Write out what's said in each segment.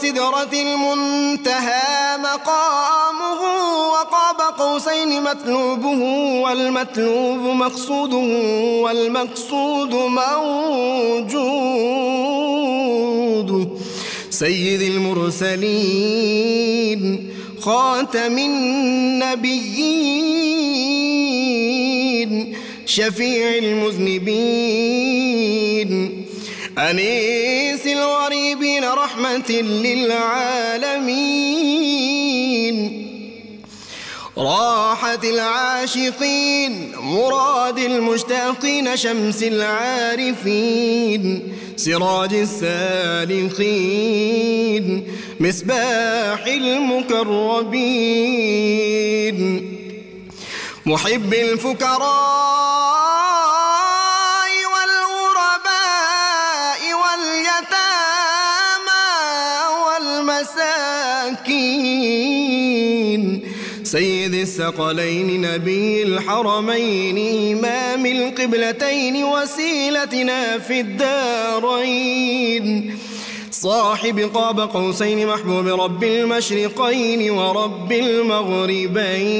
سدرة المنتهى مقامه وقاب قوسين مطلوبه والمطلوب مقصوده والمقصود موجود سيد المرسلين خاتم النبيين شفيع المذنبين أنيس الغريبين رحمة للعالمين راحة العاشقين مراد المشتاقين شمس العارفين سراج السالخين مصباح المقربين محب الفقراء والغرباء واليتامى والمساكين سيد الثقلين نبي الحرمين إمام القبلتين وسيلتنا في الدارين صاحب قاب قوسين محبوب رب المشرقين ورب المغربين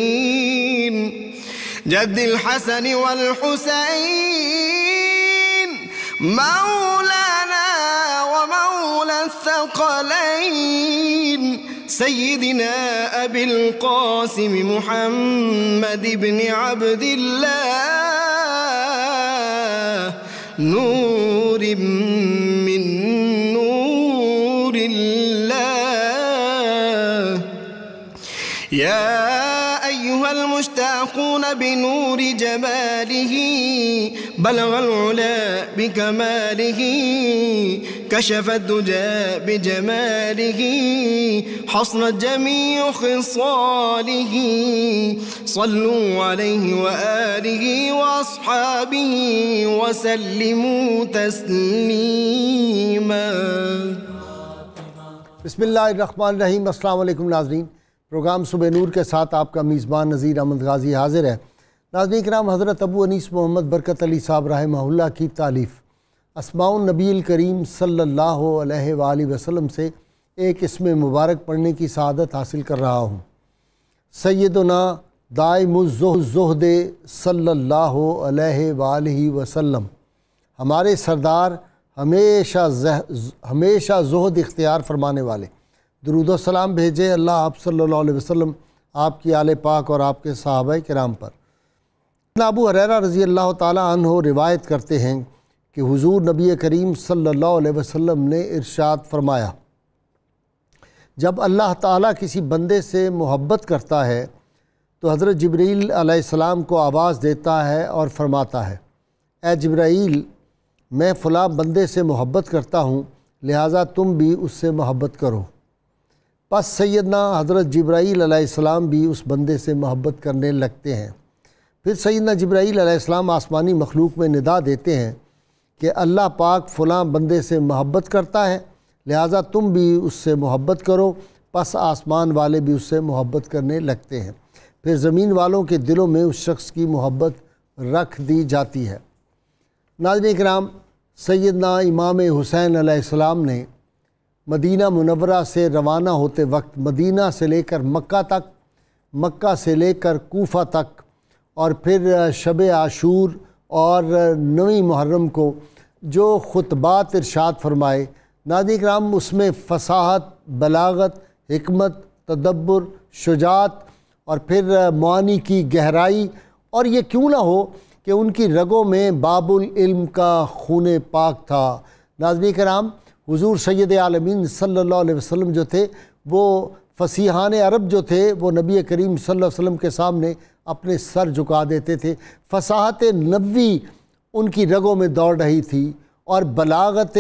جد الحسن والحسين مولانا ومولى الثقلين سيدنا أبي القاسم محمد بن عبد الله نور من نور الله يا أيها المشتاقون بنور جماله بلغ العلا بكماله كشف الدجى بجماله حصنت جميع خصاله صلوا عليه وآله وأصحابه وسلموا تسليما. بسم اللہ الرحمن الرحیم. السلام علیکم ناظرین. پروگرام صبح نور کے ساتھ آپ کا میزبان نذیر احمد غازی حاضر ہے. ناظرین کرام، حضرت ابو انیس محمد برکت علی صاحب رحمہ اللہ کی تالیف اسماء النبی الکریم صلی اللہ علیہ وآلہ وسلم سے ایک اسم مبارک پڑھنے کی سعادت حاصل کر رہا ہوں. سیدنا دائم الزہد صلی اللہ علیہ وآلہ وسلم، ہمارے سردار ہمیشہ زہد اختیار فرمانے والے، درود و سلام بھیجے اللہ آپ صلی اللہ علیہ وسلم، آپ کی آل پاک اور آپ کے صحابہ کرام پر. ابو ہریرہ رضی اللہ تعالیٰ عنہ روایت کرتے ہیں کہ حضور نبی کریم صلی اللہ علیہ وسلم نے ارشاد فرمایا، جب اللہ تعالیٰ کسی بندے سے محبت کرتا ہے تو حضرت جبرائیل علیہ السلام کو آواز دیتا ہے اور فرماتا ہے، اے جبرائیل، میں فلاں بندے سے محبت کرتا ہوں، لہٰذا تم بھی اس سے محبت کرو. پس سیدنا حضرت جبرائیل علیہ السلام بھی اس بندے سے محبت کرنے لگتے ہیں. پھر سیدنا جبرائیل علیہ السلام آسمانی مخلوق میں ندا دیتے ہیں کہ اللہ پاک فلاں بندے سے محبت کرتا ہے، لہٰذا تم بھی اس سے محبت کرو. پس آسمان والے بھی اس سے محبت کرنے لگتے ہیں. پھر زمین والوں کے دلوں میں اس شخص کی محبت رکھ دی جاتی ہے. ناظرین کرام، سیدنا امام حسین علیہ السلام نے مدینہ منورہ سے روانہ ہوتے وقت مدینہ سے لے کر مکہ تک، مکہ سے لے کر کوفہ تک، اور پھر شب عاشور اور 9 محرم کو جو خطبات ارشاد فرمائے، ناظرین کرام، اس میں فصاحت، بلاغت، حکمت، تدبر، شجاعت اور پھر معانی کی گہرائی، اور یہ کیوں نہ ہو کہ ان کی رگوں میں باب العلم کا خون پاک تھا. ناظرین کرام، حضور سید عالمین صلی اللہ علیہ وسلم جو تھے، وہ فصیحان عرب جو تھے، وہ نبی کریم صلی اللہ علیہ وسلم کے سامنے اپنے سر جھکا دیتے تھے. فصاحت نبوی ان کی رگوں میں دوڑ رہی تھی، اور بلاغت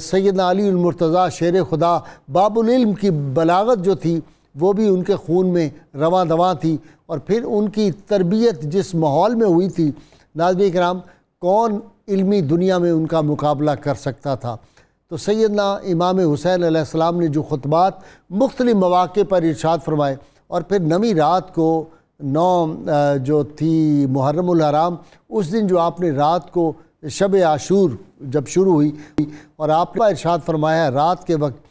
سیدنا علی المرتضیٰ شیر خدا، باب العلم کی بلاغت جو تھی وہ بھی ان کے خون میں رواں دواں تھی. اور پھر ان کی تربیت جس ماحول میں ہوئی تھی، ناظرین کرام، کون علمی دنیا میں ان کا مقابلہ کر سکتا تھا. تو سیدنا امام حسین علیہ السلام نے جو خطبات مختلف مواقع پر ارشاد فرمائے، اور پھر 9ویں رات کو 9 جو تھی محرم الحرام، اس دن جو آپ نے رات کو شب عاشور جب شروع ہوئی اور آپ نے ارشاد فرمایا ہے رات کے وقت،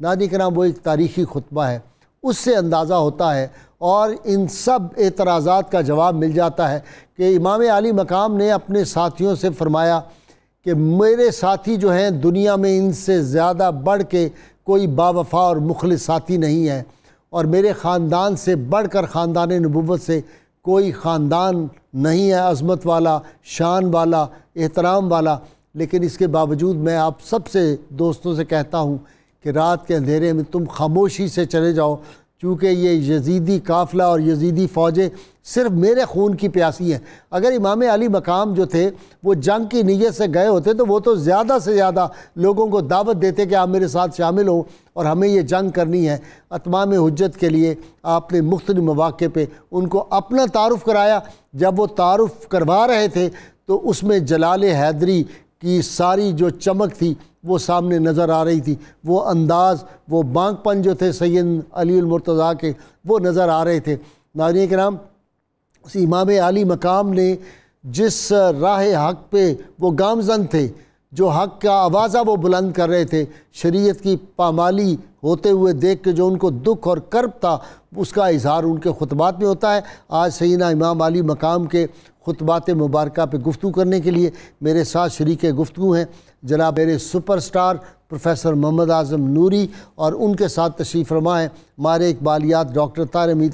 نادی کرام وہ ایک تاریخی خطبہ ہے، اس سے اندازہ ہوتا ہے اور ان سب اعتراضات کا جواب مل جاتا ہے کہ امام عالی مقام نے اپنے ساتھیوں سے فرمایا کہ میرے ساتھی جو ہیں دنیا میں ان سے زیادہ بڑھ کے کوئی باوفا اور مخلص ساتھی نہیں ہے، اور میرے خاندان سے بڑھ کر خاندان نبوت سے کوئی خاندان نہیں ہے عظمت والا، شان والا، احترام والا۔ لیکن اس کے باوجود میں آپ سب سے دوستوں سے کہتا ہوں کہ رات کے اندھیرے میں تم خاموشی سے چلے جاؤ، چونکہ یہ یزیدی قافلہ اور یزیدی فوجیں صرف میرے خون کی پیاسی ہیں۔ اگر امام علی مقام جو تھے وہ جنگ کی نیت سے گئے ہوتے تو وہ تو زیادہ سے زیادہ لوگوں کو دعوت دیتے کہ آپ میرے ساتھ شامل ہوں اور ہمیں یہ جنگ کرنی ہے۔ اتمام حجت کے لیے آپ نے مختلف مواقع پہ ان کو اپنا تعارف کرایا۔ جب وہ تعارف کروا رہے تھے تو اس میں جلال حیدری کی ساری جو چمک تھی وہ سامنے نظر آ رہی تھی، وہ انداز، وہ بانک پن جو تھے سید علی المرتضیٰ کے وہ نظر آ رہے تھے۔ ناظرین کرام، امام علی مقام نے جس راہ حق پہ وہ گامزن تھے، جو حق کا آوازہ وہ بلند کر رہے تھے، شریعت کی پامالی ہوتے ہوئے دیکھ کے جو ان کو دکھ اور کرب تھا اس کا اظہار ان کے خطبات میں ہوتا ہے۔ آج سیدنا امام علی مقام کے خطبات مبارکہ پہ گفتگو کرنے کے لیے میرے ساتھ شریک گفتگو ہیں جناب میرے super star professor Muhammad Azam نوری، اور ان کے ساتھ تشریف فرما ہیں ہمارے اقبالیات ڈاکٹر طاہر حمید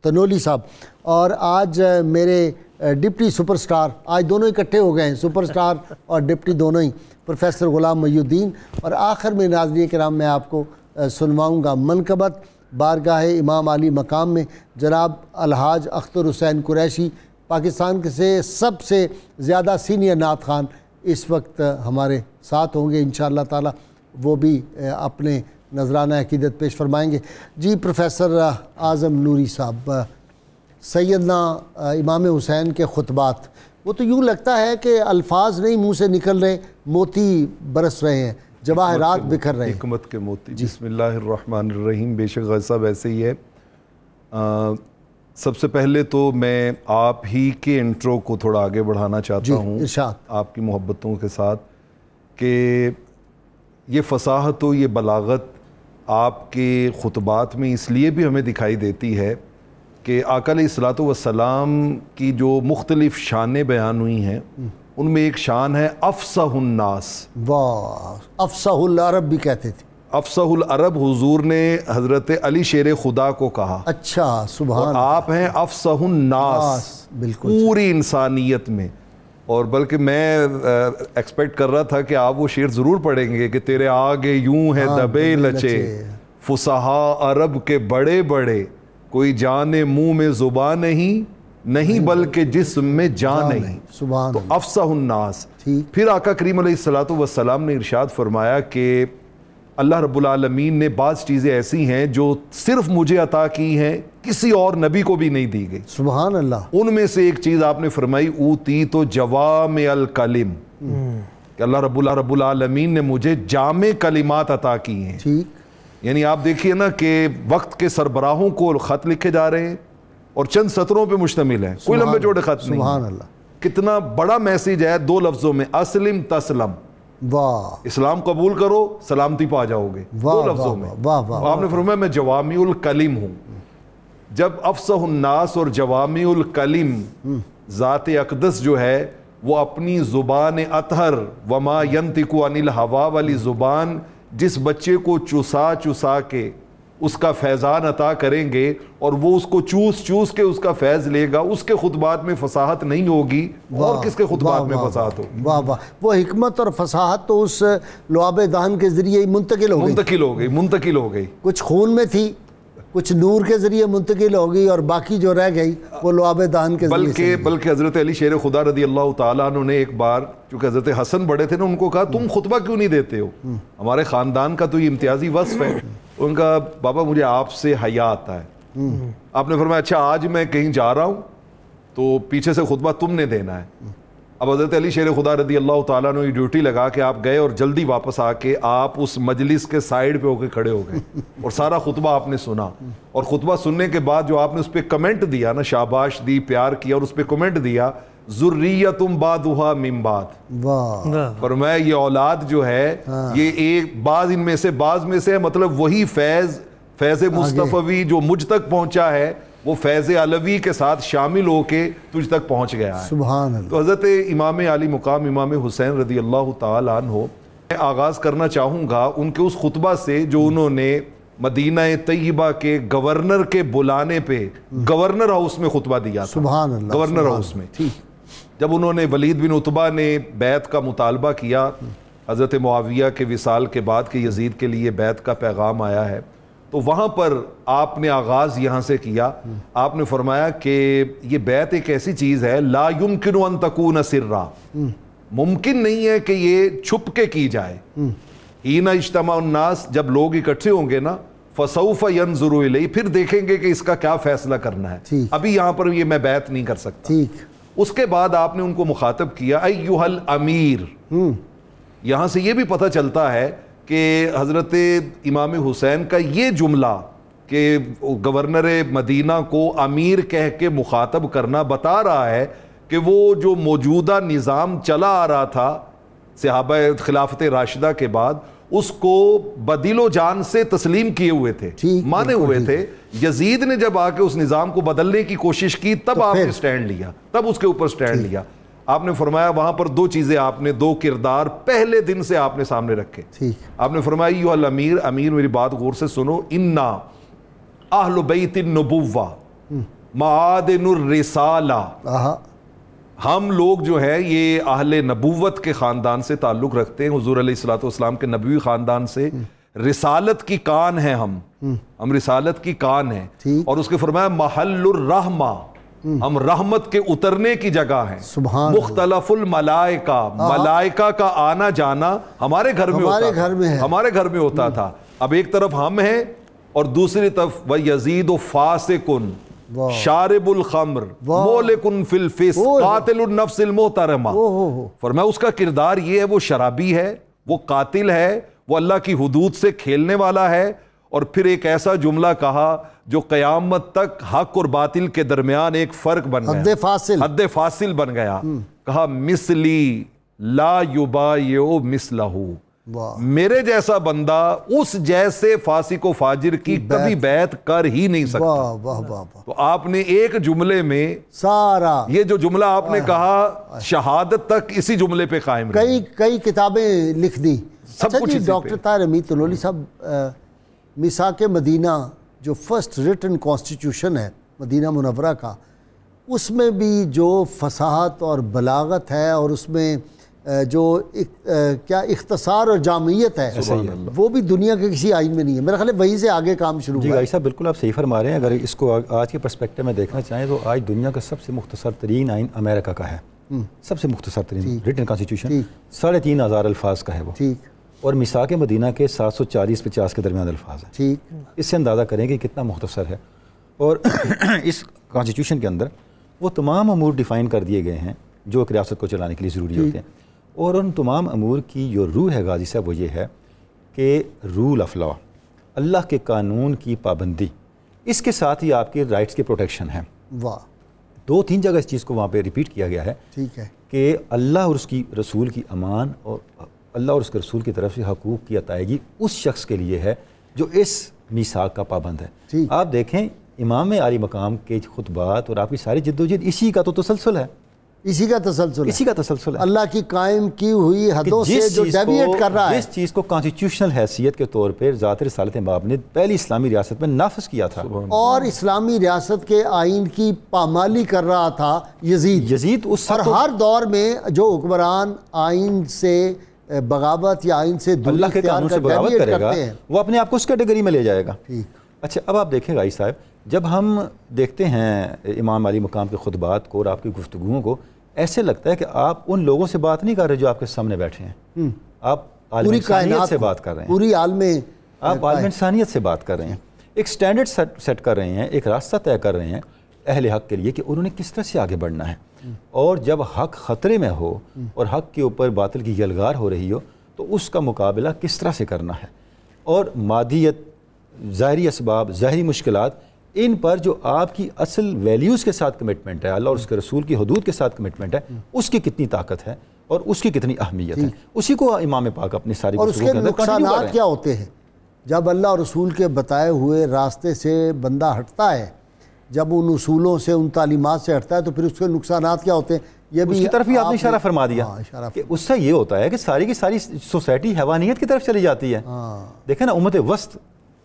تنولی صاحب، اور آج میرے ڈپٹی سپر سٹار، آج دونوں اکٹھے ہو گئے ہیں، سپر سٹار اور ڈپٹی دونوں ہی، پروفیسر غلام محی الدین۔ اور آخر میں ناظرین کرام میں آپ کو سنواؤں گا منقبت بارگاہ امام علی مقام میں جناب الحاج اختر حسین قریشی، پاکستان کے سے سب سے زیادہ سینئر نعت خوان اس وقت ہمارے ساتھ ہوں گے انشاءاللہ تعالی، وہ بھی اپنے نذرانہ عقیدت پیش فرمائیں گے۔ جی پروفیسر اعظم نوری صاحب، سیدنا امام حسین کے خطبات، وہ تو یوں لگتا ہے کہ الفاظ نہیں منہ سے نکل رہے، موتی برس رہے ہیں، جواہرات بکھر رہے ہیں، حکمت کے موتی۔ بسم اللہ الرحمن الرحیم۔ بے شک غازی صاحب ایسے ہی ہے۔ سب سے پہلے تو میں آپ ہی کے انٹرو کو تھوڑا آگے بڑھانا چاہتا ہوں آپ کی محبتوں کے ساتھ، کہ یہ فصاحت و یہ بلاغت آپ کے خطبات میں اس لیے بھی ہمیں دکھائی دیتی ہے کہ آقا علیہ الصلوۃ والسلام کی جو مختلف شانیں بیان ہوئی ہیں ان میں ایک شان ہے افصح الناس۔ واہ، افصح العرب بھی کہتے تھے۔ افصح العرب حضور نے حضرت علی شیر خدا کو کہا۔ اچھا، سبحان، آپ ہیں افصح الناس، بالکل پوری انسانیت میں۔ اور بلکہ میں ایکسپیکٹ کر رہا تھا کہ آپ وہ شعر ضرور پڑھیں گے کہ تیرے آگے یوں ہے دبے لچے، فصحاء عرب کے بڑے بڑے، کوئی جانے منہ میں زبان نہیں بلکہ جسم میں جان نہیں۔ سبحان تو افصح الناس۔ ٹھیک۔ پھر آقا کریم علیہ الصلوۃ والسلام نے ارشاد فرمایا کہ اللہ رب العالمین نے بعض چیزیں ایسی ہیں جو صرف مجھے عطا کی ہیں، کسی اور نبی کو بھی نہیں دی گئی۔ سبحان اللہ۔ ان میں سے ایک چیز آپ نے فرمائی اوتی تو جوامع الکلم، کہ اللہ رب العالمین نے مجھے جامع کلمات عطا کی ہیں۔ ٹھیک۔ یعنی آپ دیکھیے نا کہ وقت کے سربراہوں کو خط لکھے جا رہے ہیں اور چند سطروں پہ مشتمل ہیں، کوئی لمبے چوڑے خط نہیں۔ سبحان اللہ۔ کتنا بڑا میسیج ہے، 2 لفظوں میں، اسلم تسلم، واہ، اسلام قبول کرو سلامتی پا جاؤ گے، 2 لفظوں میں۔ آپ نے فرمایا میں جوامع الکلم ہوں۔ جب افصح الناس اور جوامع الکلم، ذات اقدس جو ہے وہ اپنی زبان اطہر وما ینطق عن الہوا والی زبان جس بچے کو چسا کے اس کا فیضان عطا کریں گے اور وہ اس کو چوس کے اس کا فیض لے گا، اس کے خطبات میں فصاحت نہیں ہوگی اور کس کے خطبات میں فصاحت ہوگی؟ واہ واہ، وہ حکمت اور فصاحت تو اس لعاب دہن کے ذریعے منتقل ہو گئی، کچھ خون میں تھی، کچھ نور کے ذریعے منتقل ہو گئی، اور باقی جو رہ گئی وہ لعاب دہن کے ذریعے بلکہ حضرت علی شیر خدا رضی اللہ تعالیٰ عنہ نے ایک بار، چونکہ حضرت حسن بڑے تھے نا، ان کو کہا تم خطبہ کیوں نہیں دیتے ہو، ہمارے خاندان کا تو یہ امتیازی وصف ہے۔ ان کا بابا مجھے آپ سے حیا آتا ہے۔ آپ نے فرمایا اچھا آج میں کہیں جا رہا ہوں تو پیچھے سے خطبہ تم نے دینا ہے۔ اب حضرت علی شیر خدا رضی اللہ تعالیٰ نے ڈیوٹی لگا کے آپ گئے اور جلدی واپس آ کے آپ اس مجلس کے سائیڈ پہ ہو کے کھڑے ہو گئے اور سارا خطبہ آپ نے سنا، اور خطبہ سننے کے بعد جو آپ نے اس پہ کمنٹ دیا نا، شاباش دی، پیار کیا اور اس پہ کمنٹ دیا، ذریۃ بعضھا من بعض، فرمایا یہ اولاد جو ہے یہ ایک بعض ان میں سے بعض میں سے، مطلب وہی فیض مصطفی جو مجھ تک پہنچا ہے وہ فیض علوی کے ساتھ شامل ہو کے تجھ تک پہنچ گیا ہے. سبحان اللہ. تو حضرت امام علی مقام امام حسین رضی اللہ تعالی عنہ میں آغاز کرنا چاہوں گا ان کے اس خطبہ سے جو انہوں نے مدینہ طیبہ کے گورنر کے بلانے پہ گورنر ہاؤس میں خطبہ دیا تھا. سبحان اللہ. گورنر ہاؤس میں جب انہوں نے ولید بن عتبہ نے بیعت کا مطالبہ کیا حضرت معاویہ کے وصال کے بعد کہ یزید کے لیے بیعت کا پیغام آیا ہے، تو وہاں پر آپ نے آغاز یہاں سے کیا. آپ نے فرمایا کہ یہ بیعت ایک ایسی چیز ہے لا یمکن ان تکون سرا، ممکن نہیں ہے کہ یہ چھپ کے کی جائے. حین اجتماع الناس، جب لوگ اکٹھے ہوں گے نا، فسوف ینظروا الیہ، پھر دیکھیں گے کہ اس کا کیا فیصلہ کرنا ہے، ابھی یہاں پر یہ میں بیعت نہیں کر سکتا. اس کے بعد آپ نے ان کو مخاطب کیا ایھا الامیر. یہاں سے یہ بھی پتہ چلتا ہے کہ حضرت امام حسین کا یہ جملہ کہ گورنر مدینہ کو امیر کہہ کے مخاطب کرنا بتا رہا ہے کہ وہ جو موجودہ نظام چلا آ رہا تھا صحابہ خلافت راشدہ کے بعد اس کو بدل و جان سے تسلیم کیے ہوئے تھے، مانے ہوئے تھے. یزید نے جب آ کے اس نظام کو بدلنے کی کوشش کی تب آپ نے سٹینڈ لیا، تب اس کے اوپر سٹینڈ لیا. آپ نے فرمایا وہاں پر دو چیزیں آپ نے، دو کردار پہلے دن سے آپ نے سامنے رکھے. آپ نے فرمایا ایھا الامیر، امیر میری بات غور سے سنو، انا اہل بیت النبوہ معادن الرسالہ، ہم لوگ جو ہے یہ اہل نبوت کے خاندان سے تعلق رکھتے ہیں، حضور علیہ الصلوۃ والسلام کے نبوی خاندان سے. رسالت کی کان ہیں ہم رسالت کی کان ہیں. اور اس کے فرمایا محل الرحمہ، ہم رحمت کے اترنے کی جگہ ہیں. مختلف الملائکہ، ملائکہ کا آنا جانا ہمارے گھر میں ہوتا تھا. اب ایک طرف ہم ہیں اور دوسری طرف وَيَزِيدُ فَاسِقٌ شارب الخمر مولکن فی الفسق قاتل النفس المحترمہ. فرمایا اس کا کردار یہ ہے، وہ شرابی ہے، وہ قاتل ہے، وہ اللہ کی حدود سے کھیلنے والا ہے. اور پھر ایک ایسا جملہ کہا جو قیامت تک حق اور باطل کے درمیان ایک فرق بن گیا، حد فاصل بن گیا. کہا مثلی لا یبایع مثلہ، میرے جیسا بندہ اس جیسے فاسق و فاجر کی کبھی بیعت کر ہی نہیں سکتا. تو آپ نے ایک جملے میں سارا یہ جو جملہ آپ نے کہا شہادت تک اسی جملے پہ قائم رہی. کئی کتابیں لکھ دی. سب کچھ ڈاکٹر طاہر حمید طلولی صاحب، میثاق مدینہ جو فرسٹ ریٹن کانسٹیٹیوشن ہے مدینہ منورہ کا، اس میں بھی جو فصاحت اور بلاغت ہے اور اس میں جو کیا اختصار اور جامعیت ہے وہ بھی دنیا کے کسی آئین میں نہیں ہے. میرا خیال ہے وہیں سے آگے کام شروع ہوا. جی بھائی صاحب بالکل آپ صحیح فرما رہے ہیں. اگر اس کو آج کے پرسپیکٹو میں دیکھنا چاہیں تو آج دنیا کا سب سے مختصر ترین آئین امریکہ کا ہے، سب سے مختصر ترین ریٹن کانسٹیٹیوشن 3500 الفاظ کا ہے وہ. اور میثاق مدینہ کے 740-50 کے درمیان الفاظ ہیں. اس سے اندازہ کریں کہ کتنا مختصر ہے. اور اس کانسٹیٹیوشن کے اندر وہ تمام امور ڈیفائن کر دیے گئے ہیں جو ایک ریاست کو چلانے کے لیے ضروری ہوتے ہیں. اور ان تمام امور کی جو روح ہے غازی صاحب وہ یہ ہے کہ رول آف لا، اللہ کے قانون کی پابندی، اس کے ساتھ ہی آپ کے رائٹس کی پروٹیکشن ہے. 2-3 جگہ اس چیز کو وہاں پہ ریپیٹ کیا گیا ہے کہ اللہ اور اس کی رسول کی امان اور اللہ اور اس کے رسول کی طرف سے حقوق کی عطائیگی اس شخص کے لیے ہے جو اس میثاق کا پابند ہے. آپ دیکھیں امام عالی مقام کے خطبات اور آپ کی ساری جدوجہد اسی کا تو تسلسل ہے، اسی کا تسلسل ہے. اللہ کی قائم کی ہوئی حدوں سے جو ڈیویٹ کر رہا ہے، جس چیز کو کانسٹیٹیوشنل حیثیت کے طور پر ذات رسالت مآب نے پہلی اسلامی ریاست میں نافذ کیا تھا اور اسلامی ریاست کے آئین کی پامالی کر رہا تھا یزید اس اور ہر دور میں جو حکمران آئین سے بغاوت یا آئین سے اللہ کے قانون سے بغاوت کرے گا وہ اپنے آپ کو اس کیٹیگری میں لے جائے گا. اچھا اب آپ دیکھیں غازی صاحب، جب ہم دیکھتے ہیں امام علی مقام کے خطبات کو اور آپ کی گفتگوؤں کو، ایسے لگتا ہے کہ آپ ان لوگوں سے بات نہیں کر رہے جو آپ کے سامنے بیٹھے ہیں. آپ عالم انسانیت سے بات کر رہے ہیں، پوری آپ عالم انسانیت سے بات کر رہے ہیں. ایک سٹینڈرڈ سیٹ کر رہے ہیں، ایک راستہ طے کر رہے ہیں اہل حق کے لیے کہ انہوں نے کس طرح سے آگے بڑھنا ہے. اور جب حق خطرے میں ہو اور حق کے اوپر باطل کی یلغار ہو رہی ہو تو اس کا مقابلہ کس طرح سے کرنا ہے. اور مادیت، ظاہری اسباب، ظاہری مشکلات، ان پر جو آپ کی اصل ویلیوز کے ساتھ کمٹمنٹ ہے، اللہ اور اس کے رسول کی حدود کے ساتھ کمٹمنٹ ہے، اس کی کتنی طاقت ہے اور اس کی کتنی اہمیت ہے، اسی کو امام پاک اپنی ساری اور اس کے نقصانات کیا ہوتے ہیں جب اللہ اور رسول کے بتائے ہوئے راستے سے بندہ ہٹتا ہے، جب ان اصولوں سے ان تعلیمات سے ہٹتا ہے تو پھر اس کے نقصانات کیا ہوتے ہیں؟ یہ بھی اس کی طرف ہی آپ نے اشارہ فرما دیا کہ اس سے یہ ہوتا ہے کہ ساری کی ساری سوسائٹی حیوانیت کی طرف چلی جاتی ہے۔ دیکھیں نا، امت وسط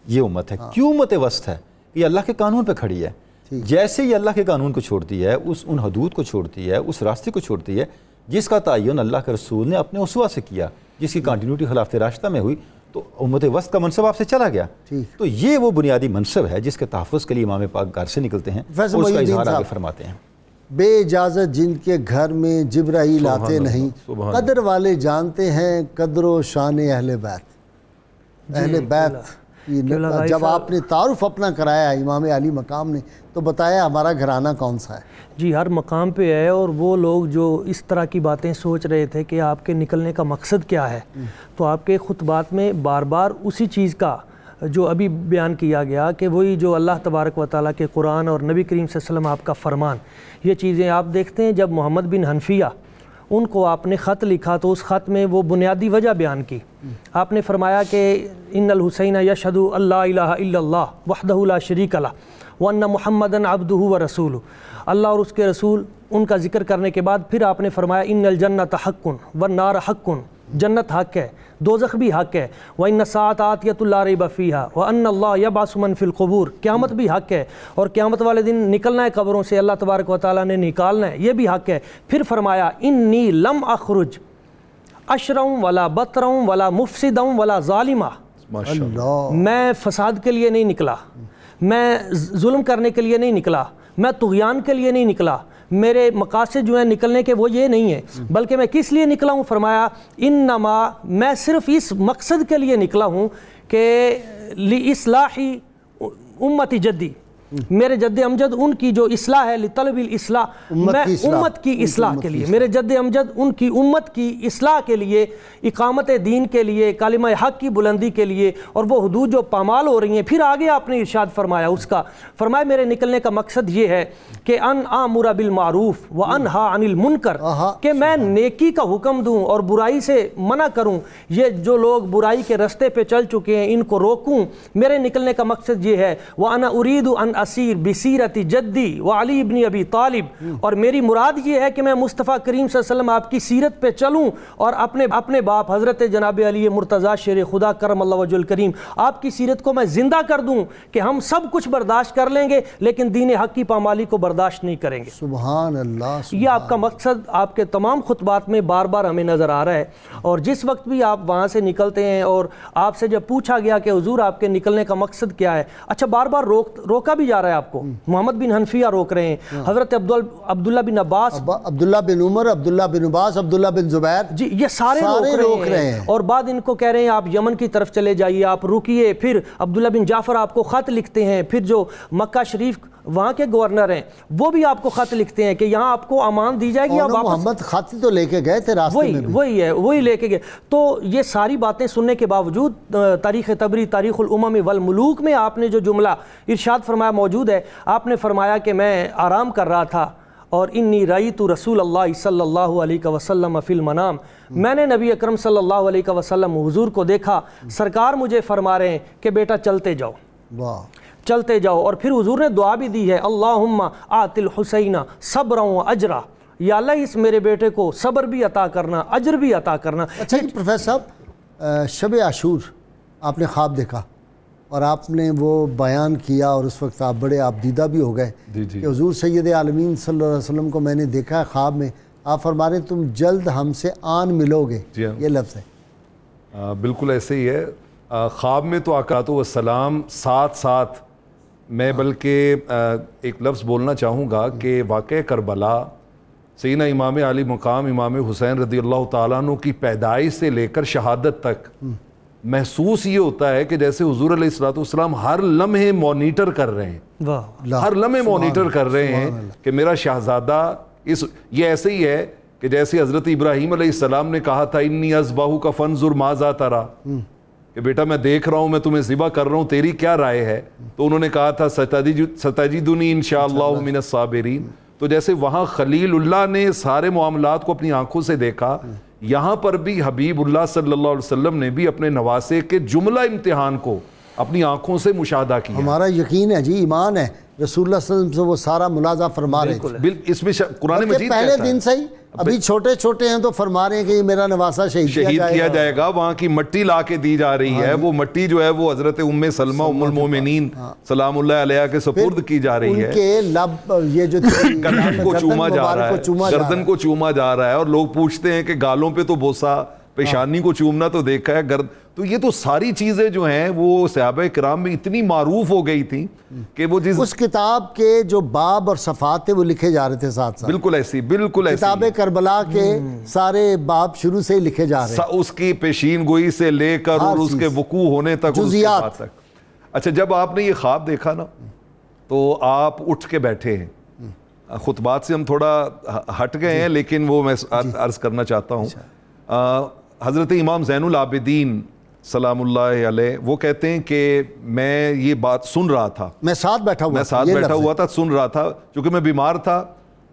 یہ امت ہے، کیوں امت وسط ہے؟ یہ اللہ کے قانون پہ کھڑی ہے، جیسے یہ اللہ کے قانون کو چھوڑتی ہے، ان حدود کو چھوڑتی ہے، اس راستے کو چھوڑتی ہے جس کا تعین اللہ کے رسول نے اپنے اسوہ سے کیا، جس کی کنٹینیوٹی خلافت راستہ میں ہوئی، تو امت وسط کا منصب آپ سے چلا گیا۔ تو یہ وہ بنیادی منصب ہے جس کے تحفظ کے لیے امام پاک گھر سے نکلتے ہیں اور اس کا اظہار آگے فرماتے ہیں۔ بے اجازت جن کے گھر میں جبرائیل آتے نہیں، قدر والے جانتے ہیں قدر و شان اہل بیت۔ اہل بیت جب آپ نے تعارف اپنا کرایا امام علی مقام نے تو بتایا ہمارا گھرانہ کون سا ہے۔ جی ہر مقام پہ ہے، اور وہ لوگ جو اس طرح کی باتیں سوچ رہے تھے کہ آپ کے نکلنے کا مقصد کیا ہے، تو آپ کے خطبات میں بار بار اسی چیز کا جو ابھی بیان کیا گیا کہ وہی جو اللہ تبارک و تعالیٰ کے قرآن اور نبی کریم صلی اللہ علیہ وسلم آپ کا فرمان، یہ چیزیں آپ دیکھتے ہیں۔ جب محمد بن حنفیہ ان کو آپ نے خط لکھا تو اس خط میں وہ بنیادی وجہ بیان کی، آپ نے فرمایا کہ ان الحسین یشہد ان لا الہ الا اللہ وحدہ لا شریک لہ وان محمدً عبدہ ورسولہ، اللہ اور اس کے رسول ان کا ذکر کرنے کے بعد پھر آپ نے فرمایا ان الجنۃ حق والنار حق، جنت حق ہے، دوزخ بھی حق ہے، وَإِنَّ السَّاعَةَ آتِيَةٌ لَا رَيْبَ فِيهَا وَأَنَّ اللَّهَ يَبْعَثُ مَن فِي الْقُبُورِ، قیامت بھی حق ہے اور قیامت والے دن نکلنا ہے قبروں سے، اللہ تبارک و تعالیٰ نے نکالنا ہے، یہ بھی حق ہے۔ پھر فرمایا انی لم اخرج اشرا ولا بطرا ولا مفسدا ولا ظالما، میں فساد کے لیے نہیں نکلا، میں ظلم کرنے کے لیے نہیں نکلا، میں طغیان کے لیے نہیں نکلا، میرے مقاصد جو ہیں نکلنے کے وہ یہ نہیں ہے، بلکہ میں کس لیے نکلا ہوں؟ فرمایا انما، میں صرف اس مقصد کے لیے نکلا ہوں کہ لِإِصْلَاحِ امتی جدی، میرے جد امجد ان کی جو اصلاح ہے، لطلب الاصلاح، میں امت کی اصلاح کے لیے، میرے جد امجد ان کی امت کی اصلاح کے لیے، اقامت دین کے لیے، کلمہ حق کی بلندی کے لیے، اور وہ حدود جو پامال ہو رہی ہیں۔ پھر آگے آپ نے ارشاد فرمایا اس کا، فرمایا میرے نکلنے کا مقصد یہ ہے کہ ان آمر بالمعروف وانہا عن المنکر، کہ میں نیکی کا حکم دوں اور برائی سے منع کروں، یہ جو لوگ برائی کے رستے پہ چل چکے ہیں ان کو روکوں۔ میرے نکلنے کا مقصد یہ ہے وانا اريد ان اسیر بسیرت جدی وعلی ابن ابی طالب، اور میری مراد یہ ہے کہ میں مصطفیٰ کریم صلی اللہ علیہ وسلم آپ کی سیرت پہ چلوں اور اپنے باپ حضرت جناب علی مرتضیٰ شیر خدا کرم اللہ وجہ الکریم آپ کی سیرت کو میں زندہ کر دوں کہ ہم سب کچھ برداشت کر لیں گے لیکن دین حق کی پامالی کو برداشت نہیں کریں گے۔ سبحان اللہ۔ یہ آپ کا مقصد آپ کے تمام خطبات میں بار بار ہمیں نظر آ رہا ہے، اور جس وقت بھی آپ وہاں سے نکلتے ہیں اور آپ سے جب پوچھا گیا کہ حضور آپ کے نکلنے کا مقصد کیا ہے، اچھا بار بار روکا بھی جا رہا ہے آپ کو، محمد بن حنفیہ روک رہے ہیں، حضرت عبداللہ بن عباس، عبداللہ بن عمر، عبداللہ بن عباس، عبداللہ بن زبیر، جی یہ سارے روک رہے ہیں، اور بعد ان کو کہہ رہے ہیں آپ یمن کی طرف چلے جائیے، آپ رکیے۔ پھر عبداللہ بن جعفر آپ کو خط لکھتے ہیں، پھر جو مکہ شریف وہاں کے گورنر ہیں وہ بھی آپ کو خط لکھتے ہیں کہ یہاں آپ کو امان دی جائے گی، آپ محمد خط تو لے کے گئے تھے راستے میں، وہی ہے، وہی لے کے گئے۔ تو یہ ساری باتیں سننے کے باوجود تاریخ طبری تاریخ الامم والملوک میں آپ نے جو جملہ ارشاد فرمایا موجود ہے، آپ نے فرمایا کہ میں آرام کر رہا تھا اور انی رأیت رسول اللہ صلی اللہ علیہ وسلم فی المنام، میں نے نبی اکرم صلی اللہ علیہ وسلم حضور کو دیکھا، سرکار مجھے فرما رہے ہیں کہ بیٹا چلتے جاؤ، چلتے جاؤ۔ اور پھر حضور نے دعا بھی دی ہے اللہم آت الحسین صبرا و اجرا، یا اللہ اس میرے بیٹے کو صبر بھی عطا کرنا، اجر بھی عطا کرنا۔ اچھا جی پروفیسر صاحب، شب عاشور آپ نے خواب دیکھا اور آپ نے وہ بیان کیا، اور اس وقت آپ بڑے آپ دیدہ بھی ہو گئے کہ حضور سید عالمین صلی اللہ علیہ وسلم کو میں نے دیکھا ہے خواب میں، آپ فرما رہے ہیں تم جلد ہم سے آن ملو گے، یہ لفظ ہے۔ بالکل ایسے ہی ہے، خواب میں تو آقا والسلام ساتھ میں بلکہ ایک لفظ بولنا چاہوں گا کہ واقع کربلا سیدنا امام علی مقام امام حسین رضی اللہ تعالیٰ عنہ کی پیدائش سے لے کر شہادت تک محسوس یہ ہوتا ہے کہ جیسے حضور علیہ السلام ہر لمحے مانیٹر کر رہے ہیں، ہر لمحے مانیٹر کر رہے ہیں کہ میرا شہزادہ یہ ایسے ہی ہے کہ جیسے حضرت ابراہیم علیہ السلام نے کہا تھا انی اذبحک فانظر ماذا تری، کہ بیٹا میں دیکھ رہا ہوں میں تمہیں ذبح کر رہا ہوں, تیری کیا رائے ہے؟ تو انہوں نے کہا تھا ستجدنی انشاءاللہ من الصابرین. تو جیسے وہاں خلیل اللہ نے سارے معاملات کو اپنی آنکھوں سے دیکھا, یہاں پر بھی حبیب اللہ صلی اللہ علیہ وسلم نے بھی اپنے نواسے کے جملہ امتحان کو اپنی آنکھوں سے مشاہدہ کیا. ہمارا یقین ہے جی, ایمان ہے, رسول اللہ صلی اللہ علیہ وسلم سے وہ سارا ملاحظہ فرما رہے تھے. اس میں قرآن مجید پہلے دن سے ہی, ابھی چھوٹے چھوٹے ہیں تو فرما رہے ہیں کہ یہ میرا نواسہ شہید کیا جائے گا. وہاں کی مٹی لا کے دی جا رہی ہے, وہ مٹی جو ہے وہ حضرت ام سلمہ ام المومنین سلام اللہ علیہ کے سپرد کی جا رہی ہے. ان کے لب یہ جو گردن کو چوما جا رہا ہے, گردن کو چوما جا رہا ہے, اور لوگ پوچھتے ہیں کہ گالوں پہ تو بوسا, پیشانی کو چومنا تو دیکھا ہے, تو یہ تو ساری چیزیں جو ہیں وہ صحابہ کرام میں اتنی معروف ہو گئی تھیں کہ وہ اس کتاب کے جو باب اور صفحات تھے وہ لکھے جا رہے تھے ساتھ ساتھ. بالکل ایسی, بالکل ایسی کتاب کربلا کے سارے باب شروع سے ہی لکھے جا رہے ہیں, اس کی پیشین گوئی سے لے کر اور اس کے وقوع ہونے تک, جزیات. اچھا, جب آپ نے یہ خواب دیکھا نا تو آپ اٹھ کے بیٹھے ہیں. خطبات سے ہم تھوڑا ہٹ گئے ہیں لیکن وہ میں عرض کرنا چاہتا ہوں. حضرت امام زین العابدین سلام اللہ علیہ وہ کہتے ہیں کہ میں یہ بات سن رہا تھا, میں ساتھ بیٹھا ہوا تھا, سن رہا تھا, چونکہ میں بیمار تھا.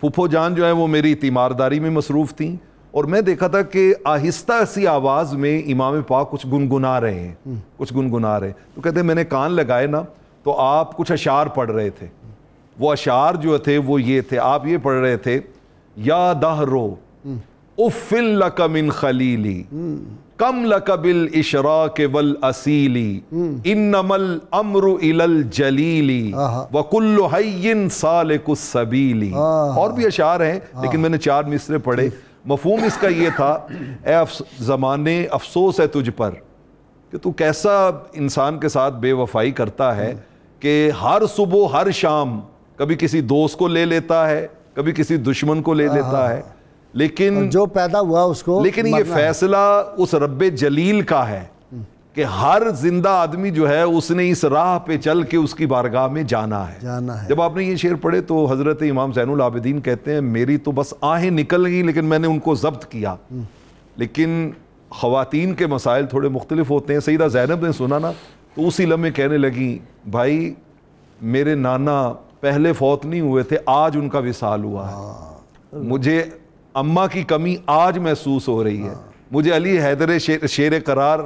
پھوپھو جان جو ہے وہ میری تیمارداری میں مصروف تھیں, اور میں دیکھا تھا کہ آہستہ سی آواز میں امام پاک کچھ گنگنا رہے ہیں, تو کہتے ہیں میں نے کان لگائے نا تو آپ کچھ اشعار پڑھ رہے تھے. وہ اشعار جو تھے وہ یہ تھے, آپ یہ پڑھ رہے تھے, یا دہرو افل لک من خلیلی کم لک بالاشراق والاسیلی انما الامر الی الجلیلی وکل حی سالک السبیلی. اور بھی اشعار ہیں لیکن میں نے 4 مصرے پڑھے. مفہوم اس کا یہ تھا, اے زمانے افسوس ہے تجھ پر کہ تو کیسا انسان کے ساتھ بے وفائی کرتا ہے کہ ہر صبح ہر شام کبھی کسی دوست کو لے لیتا ہے, کبھی کسی دشمن کو لے لیتا ہے, لیکن جو پیدا ہوا اس کو, لیکن یہ فیصلہ اس رب جلیل کا ہے کہ ہر زندہ آدمی جو ہے اس نے اس راہ پہ چل کے اس کی بارگاہ میں جانا ہے. جب آپ نے یہ شعر پڑھے تو حضرت امام زین العابدین کہتے ہیں میری تو بس آہیں نکل گئی لیکن میں نے ان کو ضبط کیا. لیکن خواتین کے مسائل تھوڑے مختلف ہوتے ہیں. سیدہ زینب نے سنا نا تو اسی لمحے کہنے لگیں بھائی میرے نانا پہلے فوت نہیں ہوئے تھے, آج ان کا وصال ہوا ہے, مجھے اماں کی کمی آج محسوس ہو رہی ہے, مجھے علی حیدر شیر قرار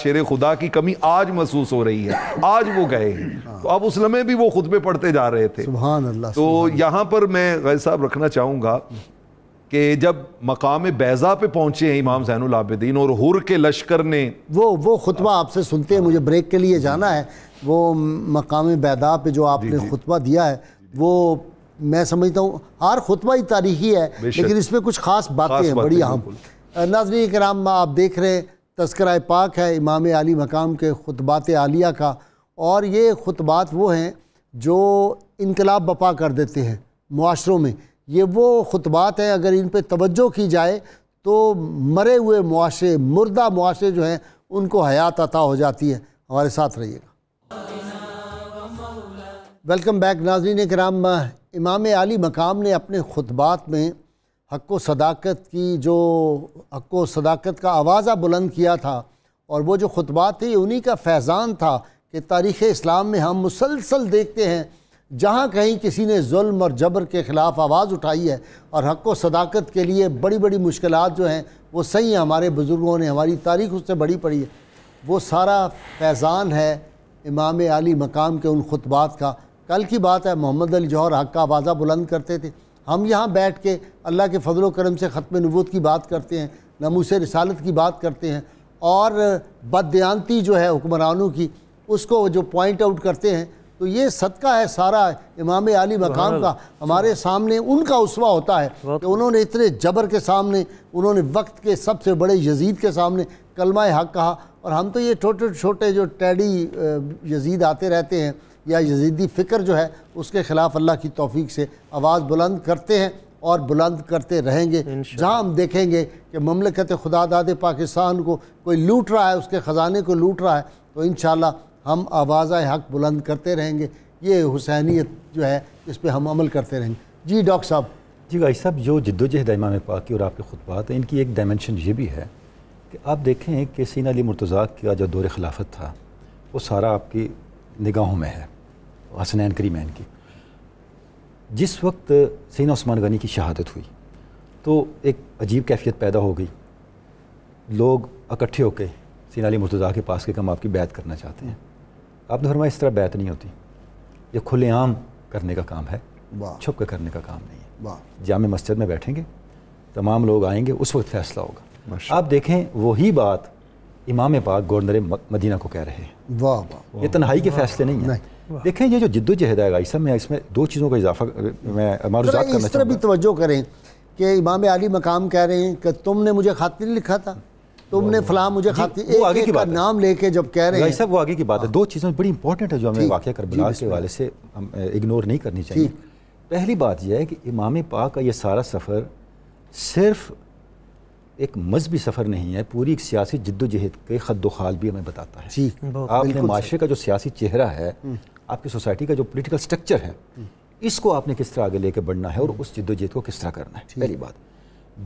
شیر خدا کی کمی آج محسوس ہو رہی ہے, آج وہ گئے ہیں. تو اب اس لمحے بھی وہ خطبے پڑھتے جا رہے تھے. سبحان اللہ. تو یہاں پر میں غازی صاحب رکھنا چاہوں گا کہ جب مقام بیضا پہ پہنچے ہیں امام زین العابدین اور حر کے لشکر نے وہ خطبہ آپ سے سنتے ہیں, مجھے بریک کے لیے جانا ہے. وہ مقام بیضا پہ جو آپ نے خطبہ دیا ہے وہ میں سمجھتا ہوں ہر خطبہ ہی تاریخی ہے لیکن اس میں کچھ خاص باتیں ہیں بڑی اہم. ناظرین کرام آپ دیکھ رہے ہیں تذکرہ پاک ہے امام عالی مقام کے خطبات عالیہ کا, اور یہ خطبات وہ ہیں جو انقلاب بپا کر دیتے ہیں معاشروں میں. یہ وہ خطبات ہیں اگر ان پہ توجہ کی جائے تو مرے ہوئے معاشرے, مردہ معاشرے جو ہیں ان کو حیات عطا ہو جاتی ہے. ہمارے ساتھ رہیے گا. ویلکم بیک ناظرین کرام. امام عالی مقام نے اپنے خطبات میں حق و صداقت کی حق و صداقت کا آوازہ بلند کیا تھا, اور وہ جو خطبات تھے یہ انہی کا فیضان تھا کہ تاریخ اسلام میں ہم مسلسل دیکھتے ہیں جہاں کہیں کسی نے ظلم اور جبر کے خلاف آواز اٹھائی ہے اور حق و صداقت کے لیے بڑی بڑی مشکلات جو ہیں وہ صحیح ہیں, ہمارے بزرگوں نے, ہماری تاریخ اس سے بڑی پڑی ہے. وہ سارا فیضان ہے امام عالی مقام کے ان خطبات کا. کل کی بات ہے محمد علی جوہر حق کا آوازہ بلند کرتے تھے, ہم یہاں بیٹھ کے اللہ کے فضل و کرم سے ختم نبوت کی بات کرتے ہیں, ناموس رسالت کی بات کرتے ہیں, اور بددیانتی جو ہے حکمرانوں کی اس کو جو پوائنٹ آؤٹ کرتے ہیں. تو یہ صدقہ ہے سارا امام عالی مقام کا. ہمارے سامنے ان کا اسوہ ہوتا ہے کہ انہوں نے اتنے جبر کے سامنے, انہوں نے وقت کے سب سے بڑے یزید کے سامنے کلمہ حق کہا, اور ہم تو یہ چھوٹے چھوٹے جو ٹیڈی یزید آتے رہتے ہیں یا یزیدی فکر جو ہے اس کے خلاف اللہ کی توفیق سے آواز بلند کرتے ہیں اور بلند کرتے رہیں گے. جہاں ہم دیکھیں گے کہ مملکت خدا داد پاکستان کو کوئی لوٹ رہا ہے, اس کے خزانے کو لوٹ رہا ہے, تو انشاءاللہ ہم آوازہ حق بلند کرتے رہیں گے. یہ حسینیت جو ہے اس پہ ہم عمل کرتے رہیں گے. جی ڈاکٹر صاحب. جی غازی صاحب, جو جد و جہد امام پاک کی اور آپ کے خطبات ہیں ان کی ایک ڈائمنشن یہ بھی ہے کہ آپ دیکھیں کہ سیدنا علی مرتضیٰ کا جو دور خلافت تھا وہ سارا آپ کی نگاہوں میں ہے، حسنین کریمین کی. جس وقت سیدنا عثمان غنی کی شہادت ہوئی تو ایک عجیب کیفیت پیدا ہو گئی. لوگ اکٹھے ہو کے سیدنا علی مرتضیٰ کے پاس کہ ہم آپ کی بیعت کرنا چاہتے ہیں. آپ نے فرمایا اس طرح بیعت نہیں ہوتی، یہ کھلے عام کرنے کا کام ہے، چھپ کے کرنے کا کام نہیں ہے. جامع مسجد میں بیٹھیں گے، تمام لوگ آئیں گے، اس وقت فیصلہ ہوگا. آپ دیکھیں وہی بات امام پاک گورنر مدینہ کو کہہ رہے ہیں. یہ تنہائی کے فیصلے نہیں ہیں. دیکھیں یہ جو جد و جہد ہے غازی صاحب، میں اس میں دو چیزوں کا اضافہ میں معروضات کرنا چاہوں گا. اس طرح بھی توجہ کریں کہ امام علی مقام کہہ رہے ہیں کہ تم نے مجھے خط نہیں لکھا تھا، تم نے فلاں مجھے خط، ایک کا نام لے کے جب کہہ رہے ہیں. غازی صاحب وہ آگے کی بات ہے. دو چیزیں بڑی امپورٹنٹ ہے جو ہمیں واقعہ کربلا کے حوالے سے اگنور نہیں کرنی چاہیے. پہلی بات یہ ہے کہ امام پاک کا یہ سارا سفر صرف ایک مذہبی سفر نہیں ہے، پوری ایک سیاسی جد و جہد کے خد و خال بھی ہمیں بتاتا ہے. آپ نے معاشرے کا جو سیاسی چہرہ ہے، آپ کی سوسائٹی کا جو پولیٹیکل سٹرکچر ہے، اس کو آپ نے کس طرح آگے لے کے بڑھنا ہے اور اس جد و جہد کو کس طرح کرنا ہے، پہلی بات.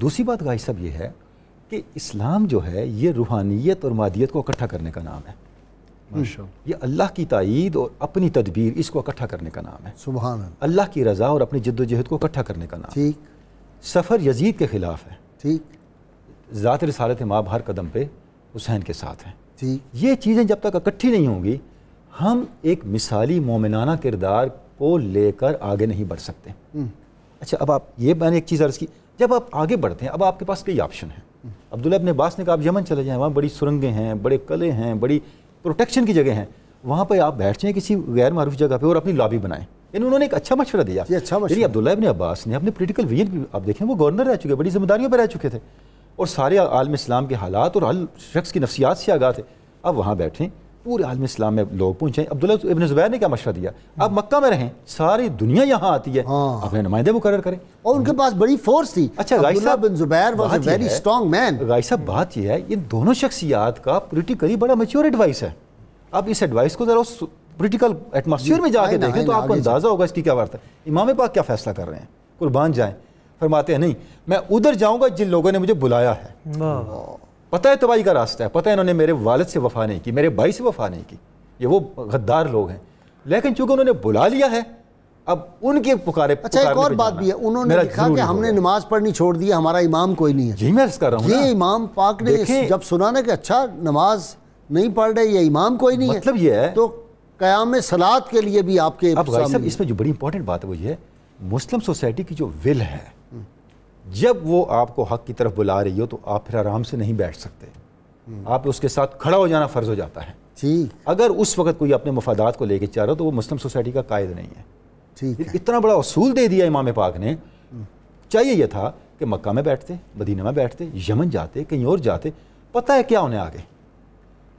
دوسری بات غازی صاحب یہ ہے کہ اسلام جو ہے یہ روحانیت اور مادیت کو اکٹھا کرنے کا نام ہے. یہ اللہ کی تائید اور اپنی تدبیر، اس کو اکٹھا کرنے کا نام ہے. سبحان اللہ. اللہ کی رضا اور اپنی جد و جہد کو اکٹھا کرنے کا نام. سفر یزید کے خلاف ہے، ذات رسالت مآب ہر قدم پہ حسین کے ساتھ ہیں. یہ چیزیں جب تک اکٹھی نہیں ہوں گی، ہم ایک مثالی مومنانہ کردار کو لے کر آگے نہیں بڑھ سکتے. اچھا اب آپ یہ میں نے ایک چیز عرض کی، جب آپ آگے بڑھتے ہیں اب آپ کے پاس کئی آپشن ہیں. عبداللہ ابن عباس نے کہا آپ یمن چلے جائیں، وہاں بڑی سرنگیں ہیں، بڑے قلعے ہیں، بڑی پروٹیکشن کی جگہ ہیں، وہاں پہ آپ بیٹھ جائیں کسی غیر معروف جگہ پہ اور اپنی لابی بنائیں. یعنی انہوں نے ایک اچھا مشورہ دیا. یعنی عبداللہ ابن عباس نے اپنے پولیٹیکل ویژن بھی، آپ دیکھیں وہ گورنر رہ چکے، بڑی ذمہ داریوں پہ رہ چکے تھے اور سارے عالم اسلام کے حالات اور ہر شخص کی نفسیات سے آگاہ تھے. اب وہاں بیٹھیں، پورے عالم اسلام میں لوگ پہنچیں. عبداللہ ابن زبیر نے کیا مشورہ دیا؟ آپ مکہ میں رہیں، ساری دنیا یہاں آتی ہے، اپنے نمائندے مقرر کریں. اور ان کے پاس بڑی فورس تھی. اچھا غازی صاحب، بن زبیر was a very strong man. غازی صاحب بات یہ ہے ان دونوں شخصیات کا پولیٹیکلی بڑا میچور ایڈوائس ہے. اب اس ایڈوائس کو ذرا اس پولیٹیکل ایٹماسفیئر میں جا کے دیکھیں تو آپ کو اندازہ ہوگا اس کی کیا بات ہے. امام پاک کیا فیصلہ کر رہے ہیں؟ قربان جائیں. فرماتے ہیں نہیں میں ادھر جاؤں گا جن لوگوں نے مجھے بلایا ہے. پتہ ہے تباہی کا راستہ ہے، پتہ ہے انہوں نے میرے والد سے وفا نہیں کی، میرے بھائی سے وفا نہیں کی، یہ وہ غدار لوگ ہیں، لیکن چونکہ انہوں نے بلا لیا ہے اب ان کے پکارے. اچھا ایک اور بات بھی ہے، انہوں نے لکھا کہ ہم نے نماز پڑھنی چھوڑ دی، ہمارا امام کوئی نہیں ہے. جی میں عرض کر رہا ہوں یہ امام پاک نے جب سنا نا کہ اچھا نماز نہیں پڑھ رہے، یہ امام کوئی نہیں ہے، مطلب یہ ہے تو قیام صلاۃ کے لیے بھی آپ کے. اب غازی صاحب اس میں جو بڑی امپورٹنٹ بات ہے وہ یہ ہے، مسلم سوسائٹی کی جو ول ہے، جب وہ آپ کو حق کی طرف بلا رہی ہو تو آپ پھر آرام سے نہیں بیٹھ سکتے، آپ اس کے ساتھ کھڑا ہو جانا فرض ہو جاتا ہے. اگر اس وقت کوئی اپنے مفادات کو لے کے چاہ رہا ہو تو وہ مسلم سوسائٹی کا قائد نہیں ہے. اتنا بڑا اصول دے دیا امام پاک نے. چاہیے یہ تھا کہ مکہ میں بیٹھتے، مدینہ میں بیٹھتے، یمن جاتے، کہیں اور جاتے، پتہ ہے کیا انہیں آگے.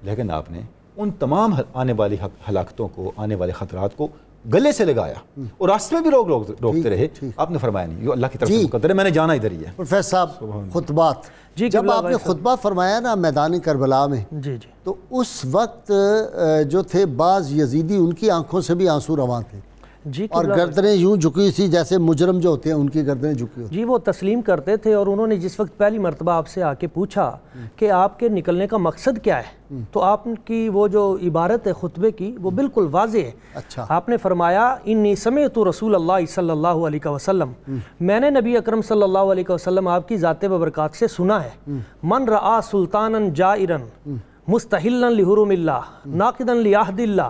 لیکن آپ نے ان تمام آنے والی ہلاکتوں کو، آنے والے خطرات کو گلے سے لگایا اور راستے میں بھی لوگ روکتے رہے. آپ نے فرمایا نہیں، یہ اللہ کی طرف سے مقدر ہے، میں نے جانا ادھر ہی ہے. پروفیسر صاحب خطبات، جب آپ نے خطبہ فرمایا نا میدان کربلا میں، تو اس وقت جو تھے بعض یزیدی ان کی آنکھوں سے بھی آنسو رواں تھے اور گردنیں یوں جھکی سی جیسے مجرم جو ہوتے ہیں ان کی گردنیں جھکی ہوتی. جی وہ تسلیم کرتے تھے اور انہوں نے جس وقت پہلی مرتبہ آپ سے آ کے پوچھا کہ آپ کے نکلنے کا مقصد کیا ہے تو آپ کی وہ جو عبارت ہے خطبے کی وہ بالکل واضح ہے. اچھا آپ نے فرمایا انی سمعت رسول اللہ صلی اللہ علیہ وسلم، میں نے نبی اکرم صلی اللہ علیہ وسلم آپ کی ذات ببرکات سے سنا ہے، من رآ سلطانا جائرا مستحلا لحرم اللہ ناقدا لعہد اللہ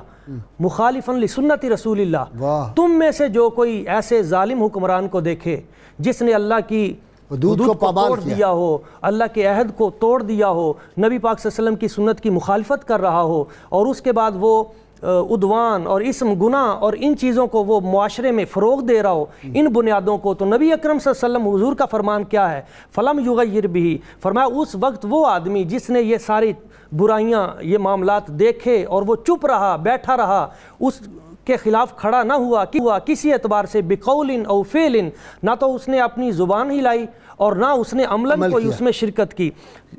مخالفا لسنت رسول اللہ، تم میں سے جو کوئی ایسے ظالم حکمران کو دیکھے جس نے اللہ کی حدود کو توڑ دیا ہو، اللہ کے عہد کو توڑ دیا ہو، نبی پاک صلی اللہ علیہ وسلم کی سنت کی مخالفت کر رہا ہو اور اس کے بعد وہ عدوان اور اسم گناہ اور ان چیزوں کو وہ معاشرے میں فروغ دے رہا ہو، ان بنیادوں کو، تو نبی اکرم صلی اللہ علیہ وسلم حضور کا فرمان کیا ہے؟ فلم یغیر بھی، فرمایا اس وقت وہ آدمی جس نے یہ ساری برائیاں، یہ معاملات دیکھے اور وہ چپ رہا، بیٹھا رہا، اس کے خلاف کھڑا نہ ہوا کسی اعتبار سے بقول او فعل، نہ تو اس نے اپنی زبان ہلائی اور نہ اس نے عملاً کوئی اس میں شرکت کی،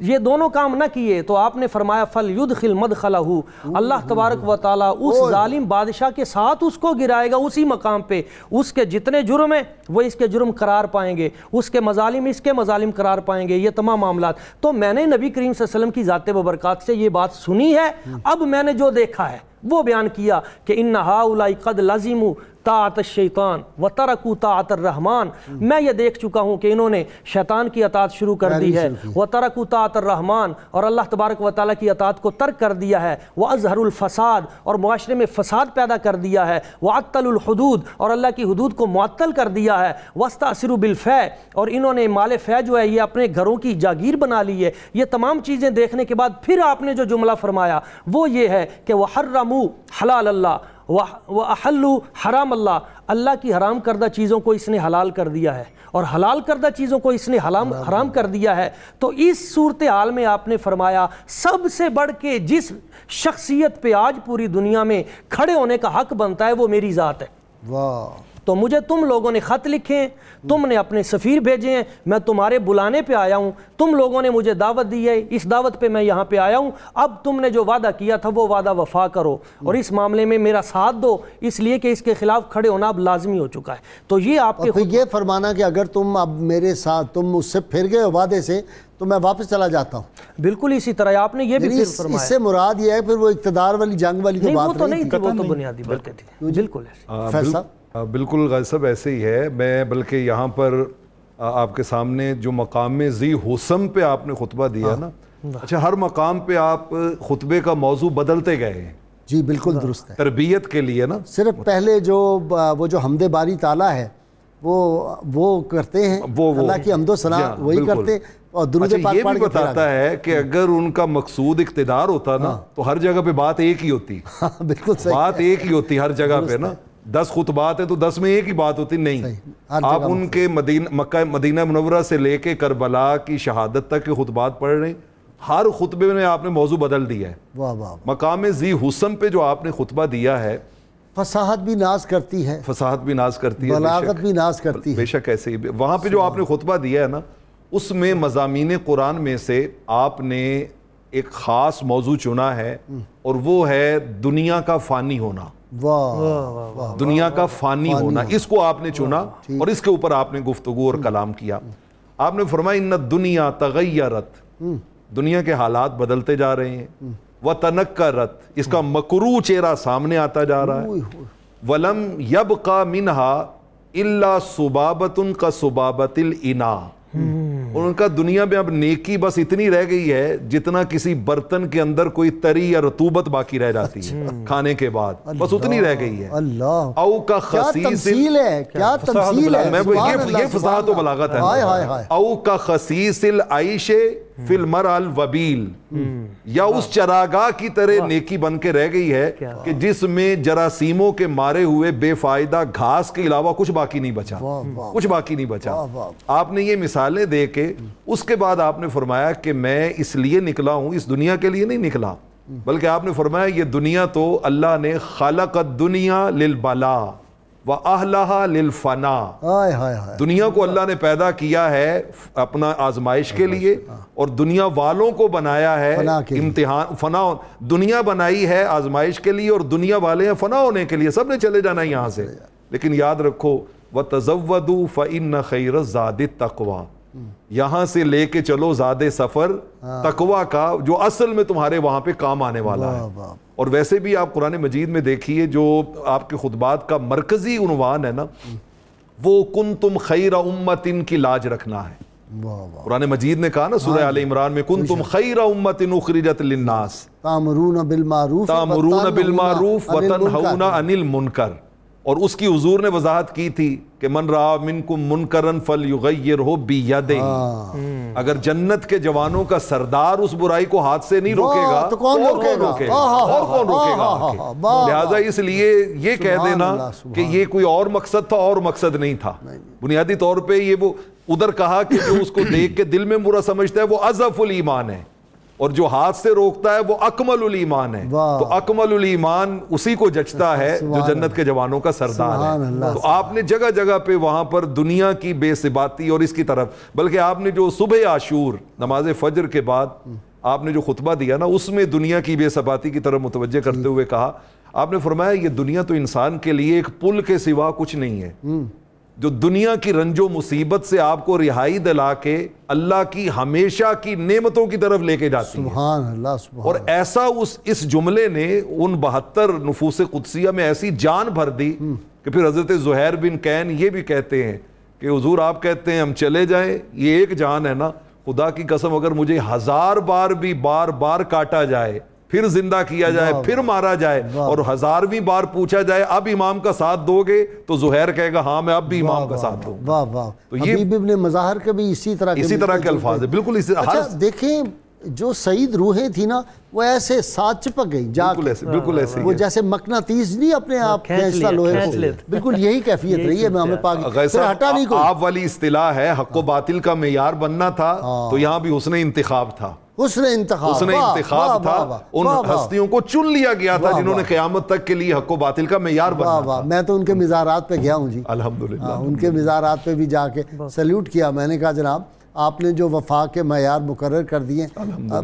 یہ دونوں کام نہ کیے، تو آپ نے فرمایا فَلْيُدْخِلْ مَدْخَلَهُ، اللہ تبارک و تعالیٰ اس ظالم بادشاہ کے ساتھ اس کو گرائے گا اسی مقام پہ، اس کے جتنے جرم ہیں وہ اس کے جرم قرار پائیں گے، اس کے مظالم اس کے مظالم قرار پائیں گے، یہ تمام معاملات۔ تو میں نے نبی کریم صلی اللہ علیہ وسلم کی ذات وبرکات سے یہ بات سنی ہے، اب میں نے جو دیکھا ہے وہ بیان کیا کہ ان ہؤلاء قد لزموا طاعت الشیطان وترکوا طاعت الرحمن، میں یہ دیکھ چکا ہوں کہ انہوں نے شیطان کی اطاعت شروع کر دی ہے، وترکوا طاعت الرحمن، اور اللہ تبارک و تعالیٰ کی اطاعت کو ترک کر دیا ہے، واظہروا الفساد، اور معاشرے میں فساد پیدا کر دیا ہے، وعطلوا الحدود، اور اللہ کی حدود کو معطل کر دیا ہے، واستأثروا بالفیء، اور انہوں نے مال فیء جو ہے یہ اپنے گھروں کی جاگیر بنا لی ہے۔ یہ تمام چیزیں دیکھنے کے بعد پھر آپ نے جو جملہ فرمایا وہ یہ ہے کہ وحرموا حلال اللہ وَأَحَلُّوا حرام اللہ، اللہ کی حرام کردہ چیزوں کو اس نے حلال کر دیا ہے اور حلال کردہ چیزوں کو اس نے حرام کر دیا ہے۔ تو اس صورتحال میں آپ نے فرمایا سب سے بڑھ کے جس شخصیت پہ آج پوری دنیا میں کھڑے ہونے کا حق بنتا ہے وہ میری ذات ہے۔ واہ، تو مجھے تم لوگوں نے خط لکھے ہیں، تم نے اپنے سفیر بھیجے ہیں، میں تمہارے بلانے پہ آیا ہوں، تم لوگوں نے مجھے دعوت دی ہے، اس دعوت پہ میں یہاں پہ آیا ہوں، اب تم نے جو وعدہ کیا تھا وہ وعدہ وفا کرو اور اس معاملے میں میرا ساتھ دو، اس لیے کہ اس کے خلاف کھڑے ہونا اب لازمی ہو چکا ہے۔ تو یہ آپ کے یہ فرمانا کہ اگر تم اب میرے ساتھ تم اس سے پھر گئے وعدے سے تو میں واپس چلا جاتا ہوں۔ بالکل اسی طرح آپ نے یہ بھی پھر فرمایا۔ اس سے مراد یہ ہے پھر وہ اقتدار والی جنگ والی تو بات نہیں تھی، وہ تو بنیادی باتیں تھی۔ بالکل فیصلہ بالکل غازی صاحب ایسے ہی ہے۔ میں بلکہ یہاں پر آپ کے سامنے جو مقام ذی حسم پہ آپ نے خطبہ دیا نا، اچھا ہر مقام پہ آپ خطبے کا موضوع بدلتے گئے ہیں۔ جی بالکل درست ہے، تربیت کے لیے نا، صرف پہلے وہ جو حمد باری تعالیٰ ہے وہ کرتے ہیں، اللہ کی حمد و ثنا وہی کرتے، اور درود پاک یہ پڑھ بھی کے بتاتا ہے کہ اگر ان کا مقصود اقتدار ہوتا نا تو ہر جگہ پہ بات ایک ہی ہوتی، بالکل صحیح، بات ایک ہی ہوتی ہر جگہ پہ نا۔ 10 خطبات ہیں تو 10 میں ایک ہی بات ہوتی، نہیں۔ آپ ان کے مکہ مدینہ منورہ سے لے کے کربلا کی شہادت تک کے خطبات پڑھ رہے ہیں، ہر خطبے میں آپ نے موضوع بدل دیا ہے۔ واہ واہ، مقام ذی حسم پہ جو آپ نے خطبہ دیا ہے، فصاحت بھی ناز کرتی ہے، فصاحت بھی ناز کرتی ہے، بلاغت بھی ناز کرتی ہے، بے شک ایسے ہی وہاں پہ جو آپ نے خطبہ دیا ہے نا، اس میں مضامین قرآن میں سے آپ نے ایک خاص موضوع چنا ہے اور وہ ہے دنیا کا فانی ہونا۔ دنیا کا فانی ہونا، اس کو آپ نے چنا اور اس کے اوپر آپ نے گفتگو اور کلام کیا۔ آپ نے فرمایا ان الدنیا تغیرت، دنیا کے حالات بدلتے جا رہے ہیں، وتنکرت، اس کا مکروہ چہرہ سامنے آتا جا رہا ہے، ولم یبقى منها الا صبابۃ کصبابۃ الاناء، اور ان کا دنیا میں اب نیکی بس اتنی رہ گئی ہے جتنا کسی برتن کے اندر کوئی تری یا رطوبت باقی رہ جاتی ہے کھانے کے بعد، بس اتنی رہ گئی ہے۔ اللہ، او کا کیا تمثیل ہے، کیا تمثیل ہے، یہ فصاحت و بلاغت ہے۔ او کا خسیس العیش فی المرء الوبیل، یا اس چراگاہ کی طرح نیکی بن کے رہ گئی ہے کہ جس میں جراثیموں کے مارے ہوئے بے فائدہ گھاس کے علاوہ کچھ باقی نہیں بچا، کچھ باقی نہیں بچا۔ آپ نے یہ مثالیں دے کے اس کے بعد آپ نے فرمایا کہ میں اس لیے نکلا ہوں، اس دنیا کے لیے نہیں نکلا، بلکہ آپ نے فرمایا یہ دنیا تو اللہ نے خلق الدنیا للبلاء وَأَهْلَهَا لِلْفَنَا، دنیا کو اللہ نے پیدا کیا ہے اپنا آزمائش کے لیے اور دنیا والوں کو بنایا ہے امتحان، فنا، دنیا بنائی ہے آزمائش کے لیے اور دنیا والے ہیں فنا ہونے کے لیے، سب نے چلے جانا یہاں سے۔ لیکن یاد رکھو وَتَزَوَّدُوا فَإِنَّ خَيْرَ الزَّادِ التَّقْوَىٰ، یہاں سے لے کے چلو زاد سفر تقویٰ کا، جو اصل میں تمہارے وہاں پہ کام آنے والا ہے۔ اور ویسے بھی آپ قرآن مجید میں دیکھیے جو آپ کے خطبات کا مرکزی عنوان ہے نا، وہ کنتم خیر امت کی لاج رکھنا ہے۔ قرآن مجید نے کہا نا سورہ آل عمران میں کنتم خیر امت اخرجت للناس تأمرون بالمعروف وتنہون عن المنکر، اور اس کی حضور نے وضاحت کی تھی کہ من رأى منکم منکرا فلیغیرہ بیدہ، اگر جنت کے جوانوں کا سردار اس برائی کو ہاتھ سے نہیں روکے گا تو کون روکے گا؟ اور کون روکے گا؟ لہٰذا اس لیے یہ کہہ دینا کہ یہ کوئی اور مقصد تھا اور مقصد نہیں تھا، بنیادی طور پہ یہ وہ ادھر کہا کہ جو اس کو دیکھ کے دل میں برا سمجھتا ہے وہ اضعف الایمان ہے، اور جو ہاتھ سے روکتا ہے وہ اکمل الایمان ہے. تو اکمل الایمان اسی کو جچتا ہے جو جنت کے جوانوں کا سردار ہے. تو آپ نے جگہ جگہ پہ وہاں پر دنیا کی بے ثباتی اور اس کی طرف، بلکہ آپ نے جو صبح عاشور نماز فجر کے بعد آپ نے جو خطبہ دیا نا، اس میں دنیا کی بے ثباتی کی طرف متوجہ کرتے ہوئے کہا، آپ نے فرمایا یہ دنیا تو انسان کے لیے ایک پل کے سوا کچھ نہیں ہے، جو دنیا کی رنج و مصیبت سے آپ کو رہائی دلا کے اللہ کی ہمیشہ کی نعمتوں کی طرف لے کے جاتی ہے. سبحان اللہ سبحان. اور ایسا اس جملے نے ان 72 نفوس قدسیہ میں ایسی جان بھر دی کہ پھر حضرت زہیر بن کین یہ بھی کہتے ہیں کہ حضور آپ کہتے ہیں ہم چلے جائیں، یہ ایک جان ہے نا، خدا کی قسم اگر مجھے 1000 بار بھی بار بار کاٹا جائے، پھر زندہ کیا جائے، پھر مارا جائے، اور 1000ویں بار پوچھا جائے اب امام کا ساتھ دو گے، تو زہیر کہے گا ہاں میں اب بھی امام کا ساتھ دوں. واہ واہ. تو یہ حبیب ابن مظاہر کے بھی اسی طرح کے الفاظ ہیں. بالکل اسی طرح. دیکھیں جو سعید روحیں تھی نا، وہ ایسے ساتھ چپک گئی جا کے، بالکل ایسے وہ جیسے مقناطیس نہیں اپنے آپ کھینچتا لوہے کو، بالکل یہی کیفیت رہی ہے امام پاک. ہٹا نہیں کوئی. آپ والی اصطلاح ہے حق و باطل کا معیار بننا تھا، تو یہاں بھی حسن انتخاب تھا. حسن انتخاب تھا. ان ہستیوں کو چن لیا گیا تھا جنہوں نے قیامت تک کے لیے حق و باطل کا معیار بننا تھا. میں تو ان کے مزارات پہ گیا ہوں جی، الحمدللہ ان کے مزارات پہ بھی جا کے سلیوٹ کیا. میں نے کہا جناب آپ نے جو وفا کے معیار مقرر کر دیے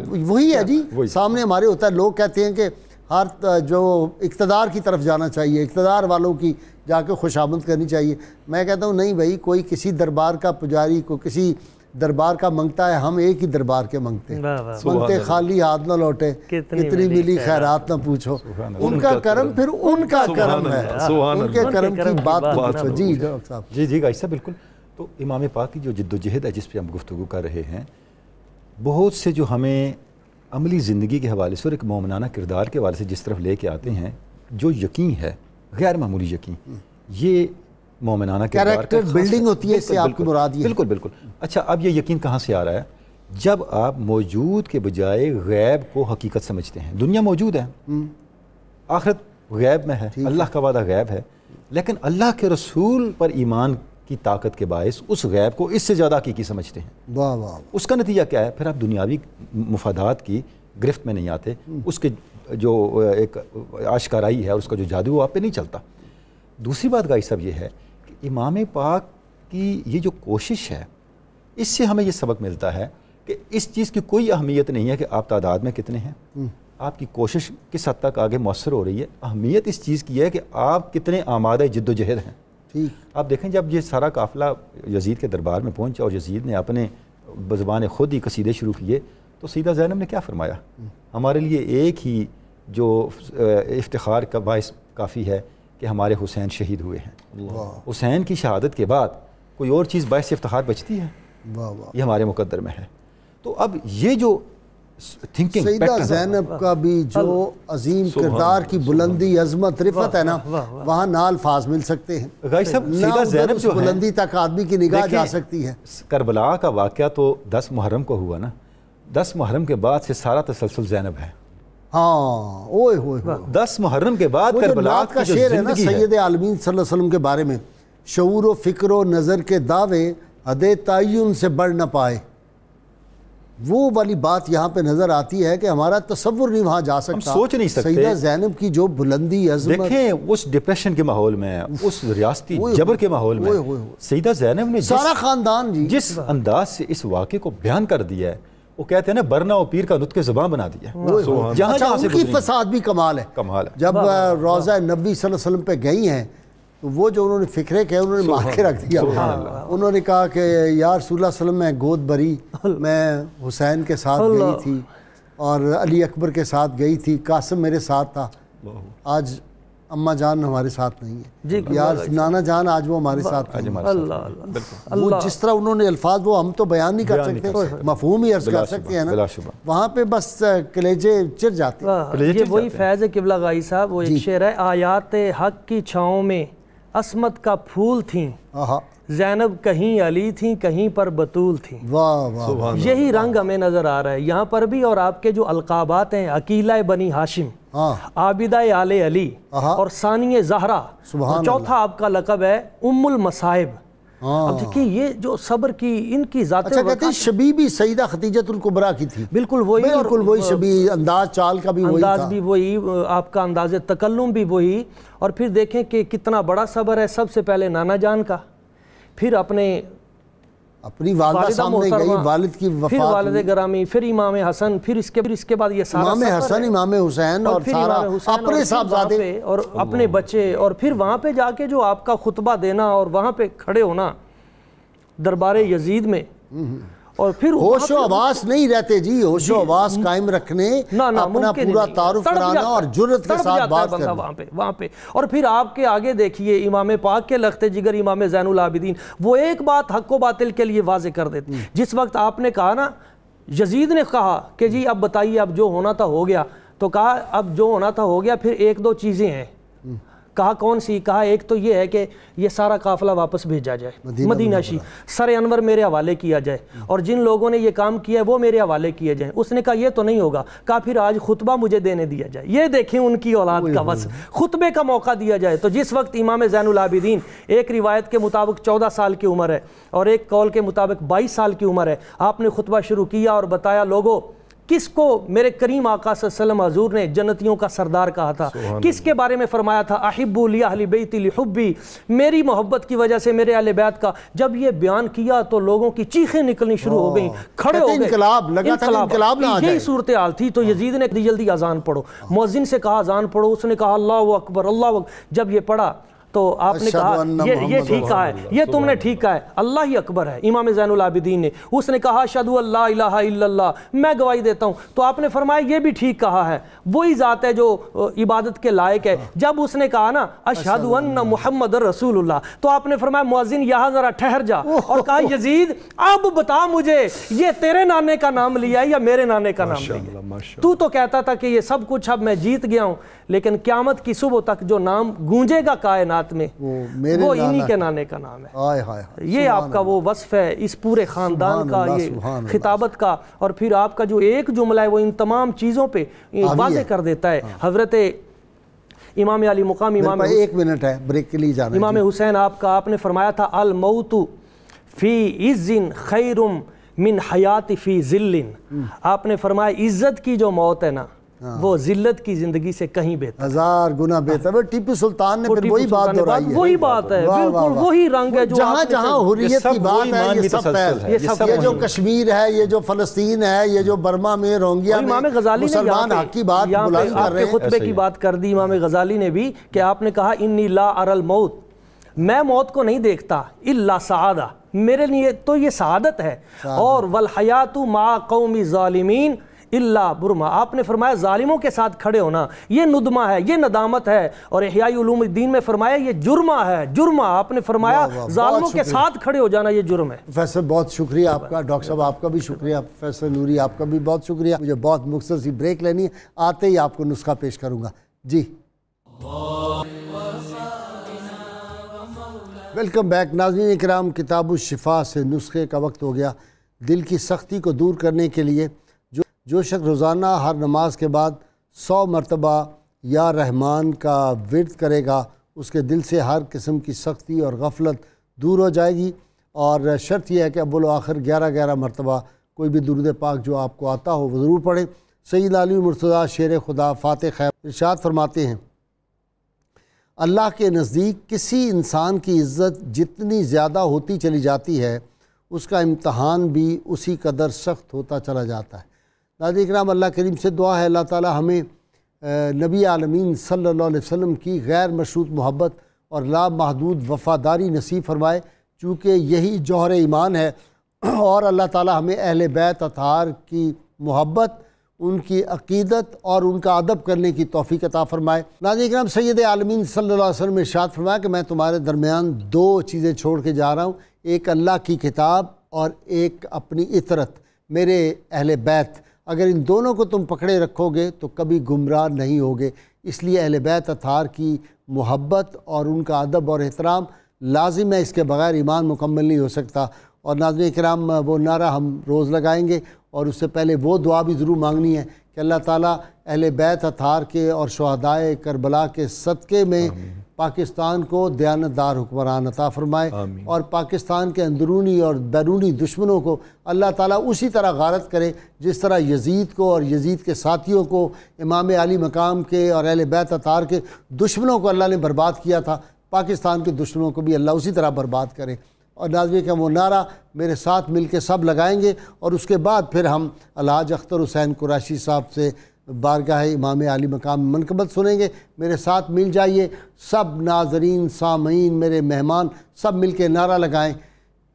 وہی ہے جی، سامنے ہمارے ہوتا ہے. لوگ کہتے ہیں کہ ہر جو اقتدار کی طرف جانا چاہیے، اقتدار والوں کی جا کے خوشامد کرنی چاہیے. میں کہتا ہوں نہیں بھائی، کوئی کسی دربار کا پجاری کو کسی دربار کا منگتا ہے، ہم ایک ہی دربار کے منگتے خالی ہاتھ نہ لوٹے، کتنی ملی خیرات نہ پوچھو. ان کا کرم پھر ان کا کرم ہے، ان کے کرم کی بات پوچھو. جی ڈاکٹر صاحب. جی گائز صاحب بالکل. تو امام پاک کی جو جد و جہد ہے جس پہ ہم گفتگو کر رہے ہیں، بہت سے جو ہمیں عملی زندگی کے حوالے سے اور ایک مومنانہ کردار کے حوالے سے جس طرف لے کے آتے ہیں، جو یقین ہے غیر معمولی یقین، یہ مومنانہ کردار کا بلڈنگ ہوتی ہے، اس سے آپ کی مراد یہ. بالکل بالکل. اچھا اب یہ یقین کہاں سے آ رہا ہے؟ جب آپ موجود کے بجائے غیب کو حقیقت سمجھتے ہیں. دنیا موجود ہے، آخرت غیب میں ہے، اللہ کا وعدہ غیب ہے، لیکن اللہ کے رسول پر ایمان کی طاقت کے باعث اس غیب کو اس سے زیادہ حقیقی سمجھتے ہیں. واہ واہ. اس کا نتیجہ کیا ہے؟ پھر آپ دنیاوی مفادات کی گرفت میں نہیں آتے، اس کے جو ایک آشکارائی ہے، اس کا جو جادو وہ آپ پہ نہیں چلتا. دوسری بات گائی صاحب یہ ہے کہ امام پاک کی یہ جو کوشش ہے، اس سے ہمیں یہ سبق ملتا ہے کہ اس چیز کی کوئی اہمیت نہیں ہے کہ آپ تعداد میں کتنے ہیں، آپ کی کوشش کس حد تک آگے مؤثر ہو رہی ہے. اہمیت اس چیز کی ہے کہ آپ کتنے آمادہ جد و جہد ہیں. آپ دیکھیں جب یہ سارا قافلہ یزید کے دربار میں پہنچا اور یزید نے اپنے بزبان خود ہی قصیدے شروع کیے، تو سیدہ زینب نے کیا فرمایا؟ ہمارے لیے ایک ہی جو افتخار کا باعث کافی ہے کہ ہمارے حسین شہید ہوئے ہیں. حسین کی شہادت کے بعد کوئی اور چیز باعث افتخار بچتی ہے؟ یہ ہمارے مقدر میں ہے. تو اب یہ جو تھنکنگ سیدہ زینب کا بھی جو عظیم کردار کی بلندی، عظمت، رفت ہے نا، وہاں نہ الفاظ مل سکتے ہیں. سیدہ زینب جو بلندی تک آدمی کی نگاہ جا سکتی ہے. کربلا کا واقعہ تو 10 محرم کو ہوا نا، 10 محرم کے بعد سے سارا تسلسل زینب ہے. ہاں اوئے ہوئے 10 محرم کے بعد کربلا کا شعر ہے نا سید عالمین صلی اللہ علیہ وسلم کے بارے میں، شعور و فکر و نظر کے دعوے حد تعین سے بڑھ نہ پائے. وہ والی بات یہاں پہ نظر آتی ہے کہ ہمارا تصور نہیں وہاں جا سکتا. ہم سوچ نہیں سکتے. سیدہ زینب کی جو بلندی، عظمت، دیکھیں اس ڈپریشن کے ماحول میں، اس ریاستی جبر کے ماحول میں سیدہ زینب نے سارا خاندان جس انداز سے اس واقعے کو بیان کر دیا ہے، وہ کہتے ہیں نا برنا و پیر کا نطق زبان بنا دیا. جہاں جہاں سے کی فساد بھی کمال ہے. جب روضہ نبوی صلی اللہ علیہ وسلم پہ گئی ہیں تو وہ جو انہوں نے فکرے کہے انہوں نے مار کے رکھ دیا. انہوں نے کہا کہ یا رسول اللہ صلی اللہ علیہ وسلم میں گود بری، میں حسین کے ساتھ گئی تھی اور علی اکبر کے ساتھ گئی تھی، قاسم میرے ساتھ تھا، آج اماں جان ہمارے ساتھ نہیں ہے، یا نانا جان آج وہ ہمارے ساتھ نہیں ہے. وہ جس طرح انہوں نے الفاظ، وہ ہم تو بیان نہیں کر سکتے، مفہوم ہی عرض کر سکتے ہیں نا، وہاں پہ بس کلیجے چر جاتے ہیں. یہ وہی فیض قبلہ غائی صاحب، وہ ایک شعر ہے، آیات حق کی چھاؤں میں عصمت کا پھول تھیں، زینب کہیں علی تھیں کہیں پر بطول تھیں. یہی رنگ ہمیں نظر آ رہا ہے یہاں پر بھی. اور آپ کے جو القابات ہیں، عقیلہ بنی ہاشم، عابدہ آل علی اور ثانی زہرا، چوتھا آپ کا لقب ہے ام المصائب. اب دیکھیں یہ جو صبر کی ان کی ذات، اچھا کہتے ہیں شبیہ بھی سیدہ خدیجۃ الکبریٰ کی تھی، بالکل وہی شبیہ، انداز چال کا بھی وہی تھا، انداز بھی وہی، آپ کا انداز تکلم بھی وہی. اور پھر دیکھیں کہ کتنا بڑا صبر ہے، سب سے پہلے نانا جان کا، پھر اپنی والدہ سامنے گئی، والد کی وفات، پھر والد گرامی، پھر امام حسن، پھر اس کے بعد یہ سارا امام حسن، امام حسین، اور سارا اپنے صاحبزادے اور اپنے بچے، اور پھر وہاں پہ جا کے جو آپ کا خطبہ دینا اور وہاں پہ کھڑے ہونا دربار یزید میں، اور پھر ہوش و حواس نہیں رہتے جی، ہوش و حواس قائم رکھنے، اپنا پورا تعارف کرانا اور جرأت کے ساتھ بات کرنا وہاں پہ. اور پھر آپ کے آگے دیکھیے امام پاک کے لخت جگر امام زین العابدین، وہ ایک بات حق و باطل کے لیے واضح کر دیتے. جس وقت آپ نے کہا نا، یزید نے کہا کہ جی اب بتائیے، اب جو ہونا تھا ہو گیا، تو کہا اب جو ہونا تھا ہو گیا، پھر ایک دو چیزیں ہیں. کہا کون سی؟ کہا ایک تو یہ ہے کہ یہ سارا قافلہ واپس بھیجا جائے مدینہ شریف، سر انور میرے حوالے کیا جائے، اور جن لوگوں نے یہ کام کیا ہے وہ میرے حوالے کیے جائیں. اس نے کہا یہ تو نہیں ہوگا. کہا پھر آج خطبہ مجھے دینے دیا جائے. یہ دیکھیں ان کی اولاد کا بس، خطبے کا موقع دیا جائے. تو جس وقت امام زین العابدین، ایک روایت کے مطابق 14 سال کی عمر ہے اور ایک قول کے مطابق 22 سال کی عمر ہے، آپ نے خطبہ شروع کیا اور بتایا لوگوں کس کو میرے کریم آقا صلی اللہ علیہ وسلم حضور نے جنتیوں کا سردار کہا تھا، کس کے بارے میں فرمایا تھا، احبوا لی اہل بیتی لحبی، میری محبت کی وجہ سے میرے اہل بیت کا. جب یہ بیان کیا تو لوگوں کی چیخیں نکلنی شروع ہو گئیں، کھڑے ہو گئے، انقلاب لگا تھا، انقلاب نہ آ جائے. یہی صورتحال تھی. تو یزید نے جلدی اذان پڑھو، مؤذن سے کہا اذان پڑھو، اس نے کہا اللہ اکبر اللہ اکبر. جب یہ پڑھا تو آپ نے کہا یہ ٹھیک کہا ہے، یہ تم نے ٹھیک کہا ہے، اللہ ہی اکبر ہے. امام زین العابدین نے، اس نے کہا اشہدو ان لا الہ الا اللہ، میں گواہی دیتا ہوں. تو آپ نے فرمایا یہ بھی ٹھیک کہا ہے، وہی ذات ہے جو عبادت کے لائق ہے. جب اس نے کہا نا اشہدو ان محمد رسول اللہ، تو آپ نے فرمایا مؤذن یہاں ذرا ٹھہر جا، اور کہا یزید اب بتا مجھے یہ تیرے نانے کا نام لیا ہے یا میرے نانے کا نام لیا ہے؟ تو کہتا تھا کہ یہ سب کچھ اب میں جیت گیا ہوں، لیکن قیامت کی صبح تک جو نام گونجے گا کائنات میں وہ انہی کے نانے کا نام ہے. یہ آپ کا وہ وصف ہے اس پورے خاندان کا، یہ خطابت کا. اور پھر آپ کا جو ایک جملہ ہے وہ ان تمام چیزوں پہ واضح کر دیتا ہے. حضرت امام علی مقام ایک منٹ ہے بریک کے لیے جانا. امام حسین آپ نے فرمایا تھا الموت فی عز خیر من حیات فی ذل. آپ نے فرمایا عزت کی جو موت ہے نا وہ ذلت کی زندگی سے کہیں بہتر، 1000 گنا بہتر. ٹیپو سلطان نے پھر وہی بات دہرائی ہے، وہی بات ہے، بالکل وہی رنگ ہے جو جہاں جہاں حریت کی بات ہے. یہ سب یہ جو کشمیر ہے، یہ جو فلسطین ہے، یہ جو برما میں روہنگیا میں مسلمان حق کی بات بلند کر رہے ہیں. خطبے کی بات کر دی امام غزالی نے بھی کہ آپ نے کہا انی لا اری الموت، میں موت کو نہیں دیکھتا، الا سعادہ، میرے لیے تو یہ سعادت ہے. اور والحیات مع قوم ظالمین اللہ برما، آپ نے فرمایا ظالموں کے ساتھ کھڑے ہونا یہ ندمہ ہے، یہ ندامت ہے. اور احیاء علوم الدین میں فرمایا یہ جرمہ ہے، جرمہ. آپ نے فرمایا ظالموں کے ساتھ کھڑے ہو جانا یہ جرم ہے. پروفیسر بہت شکریہ آپ کا، ڈاکٹر صاحب آپ کا بھی شکریہ، پروفیسر نوری آپ کا بھی بہت شکریہ. مجھے بہت مختصر سی بریک لینی ہے، آتے ہی آپ کو نسخہ پیش کروں گا. جی ویلکم بیک ناظرین اکرام. کتاب الشفا سے نسخے کا وقت ہو گیا. دل کی سختی کو دور کرنے کے لیے جو شخص روزانہ ہر نماز کے بعد 100 مرتبہ یا رحمان کا ورد کرے گا، اس کے دل سے ہر قسم کی سختی اور غفلت دور ہو جائے گی. اور شرط یہ ہے کہ اول و آخر 11 مرتبہ کوئی بھی درود پاک جو آپ کو آتا ہو وہ ضرور پڑھیں. سید علی مرتضیٰ شیر خدا فاتح خیر ارشاد فرماتے ہیں، اللہ کے نزدیک کسی انسان کی عزت جتنی زیادہ ہوتی چلی جاتی ہے اس کا امتحان بھی اسی قدر سخت ہوتا چلا جاتا ہے. ناظرین اکرام، اللہ کریم سے دعا ہے اللہ تعالی ہمیں نبی عالمین صلی اللہ علیہ وسلم کی غیر مشروط محبت اور لامحدود وفاداری نصیب فرمائے، چونکہ یہی جوہر ایمان ہے. اور اللہ تعالی ہمیں اہل بیت اطہار کی محبت، ان کی عقیدت اور ان کا ادب کرنے کی توفیق عطا فرمائے. ناظرین اکرام، سید عالمین صلی اللہ علیہ وسلم نے ارشاد فرمایا کہ میں تمہارے درمیان 2 چیزیں چھوڑ کے جا رہا ہوں، ایک اللہ کی کتاب اور ایک اپنی اطرت، میرے اہل بیت. اگر ان دونوں کو تم پکڑے رکھو گے تو کبھی گمراہ نہیں ہوگے. اس لیے اہل بیت اطہار کی محبت اور ان کا ادب اور احترام لازم ہے، اس کے بغیر ایمان مکمل نہیں ہو سکتا. اور ناظرین کرام، وہ نعرہ ہم روز لگائیں گے اور اس سے پہلے وہ دعا بھی ضرور مانگنی ہے کہ اللہ تعالیٰ اہل بیت اطہار کے اور شہدائے کربلا کے صدقے میں پاکستان کو دیانتدار حکمران عطا فرمائے، اور پاکستان کے اندرونی اور بیرونی دشمنوں کو اللہ تعالیٰ اسی طرح غارت کرے جس طرح یزید کو اور یزید کے ساتھیوں کو، امام علی مقام کے اور اہل بیت اطہار کے دشمنوں کو اللہ نے برباد کیا تھا، پاکستان کے دشمنوں کو بھی اللہ اسی طرح برباد کرے۔ اور ناظرین کا وہ نعرہ میرے ساتھ مل کے سب لگائیں گے، اور اس کے بعد پھر ہم الحاج اختر حسین قریشی صاحب سے بارگاہ امام علی مقام منقبت سنیں گے۔ میرے ساتھ مل جائیے سب ناظرین، سامعین، میرے مہمان، سب مل کے نعرہ لگائیں،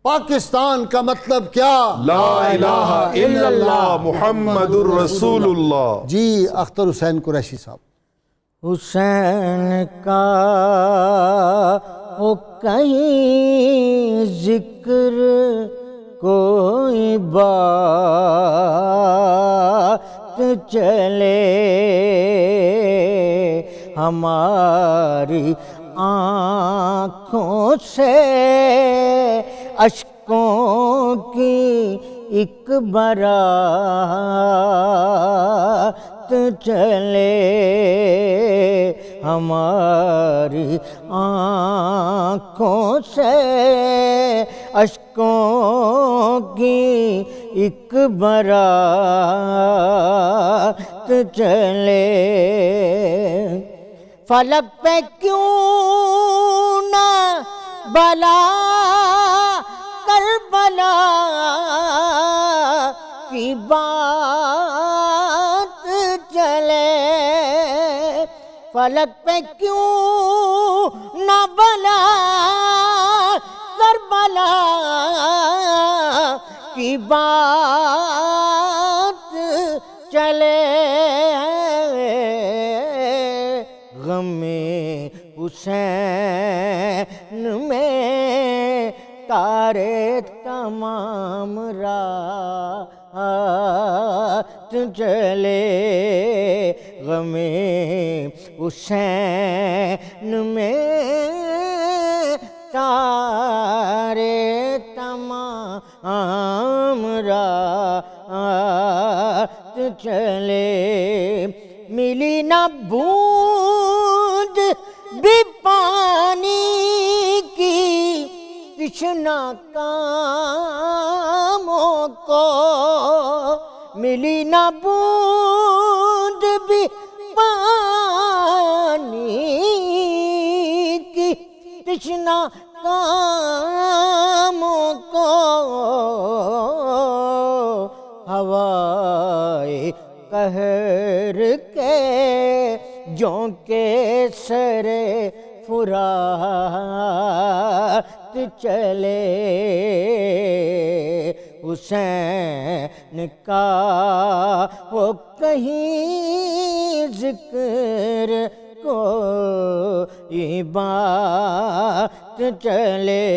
پاکستان کا مطلب کیا؟ لا الہ الا اللہ محمد الرسول اللہ۔ جی اختر حسین قریشی صاحب۔ حسین کا وہ کہیں ذکر کوئی بات چلے، ہماری آنکھوں سے اشکوں کی ایک برات چلے، ہماری آنکھوں سے اشکوں کی ایک برات چلے۔ فلک پہ کیوں نہ بلا کربلا کی بات چلے، فلک پہ کیوں نہ بلا کربلا کی بات چلے، غم حسین میں تارے تمام رات چلے، غم حسین میں تارے تمام رات چلے، ملی نہ بوند بھی پانی کی تشنا کاموں کو، ملی نہ بوند بھی پانی کی تشنا کاموں کو، ہوائے قہر کے جھونکے سر فرات چلے، حسین کا وہ کہیں ذکر کوئی بات چلے۔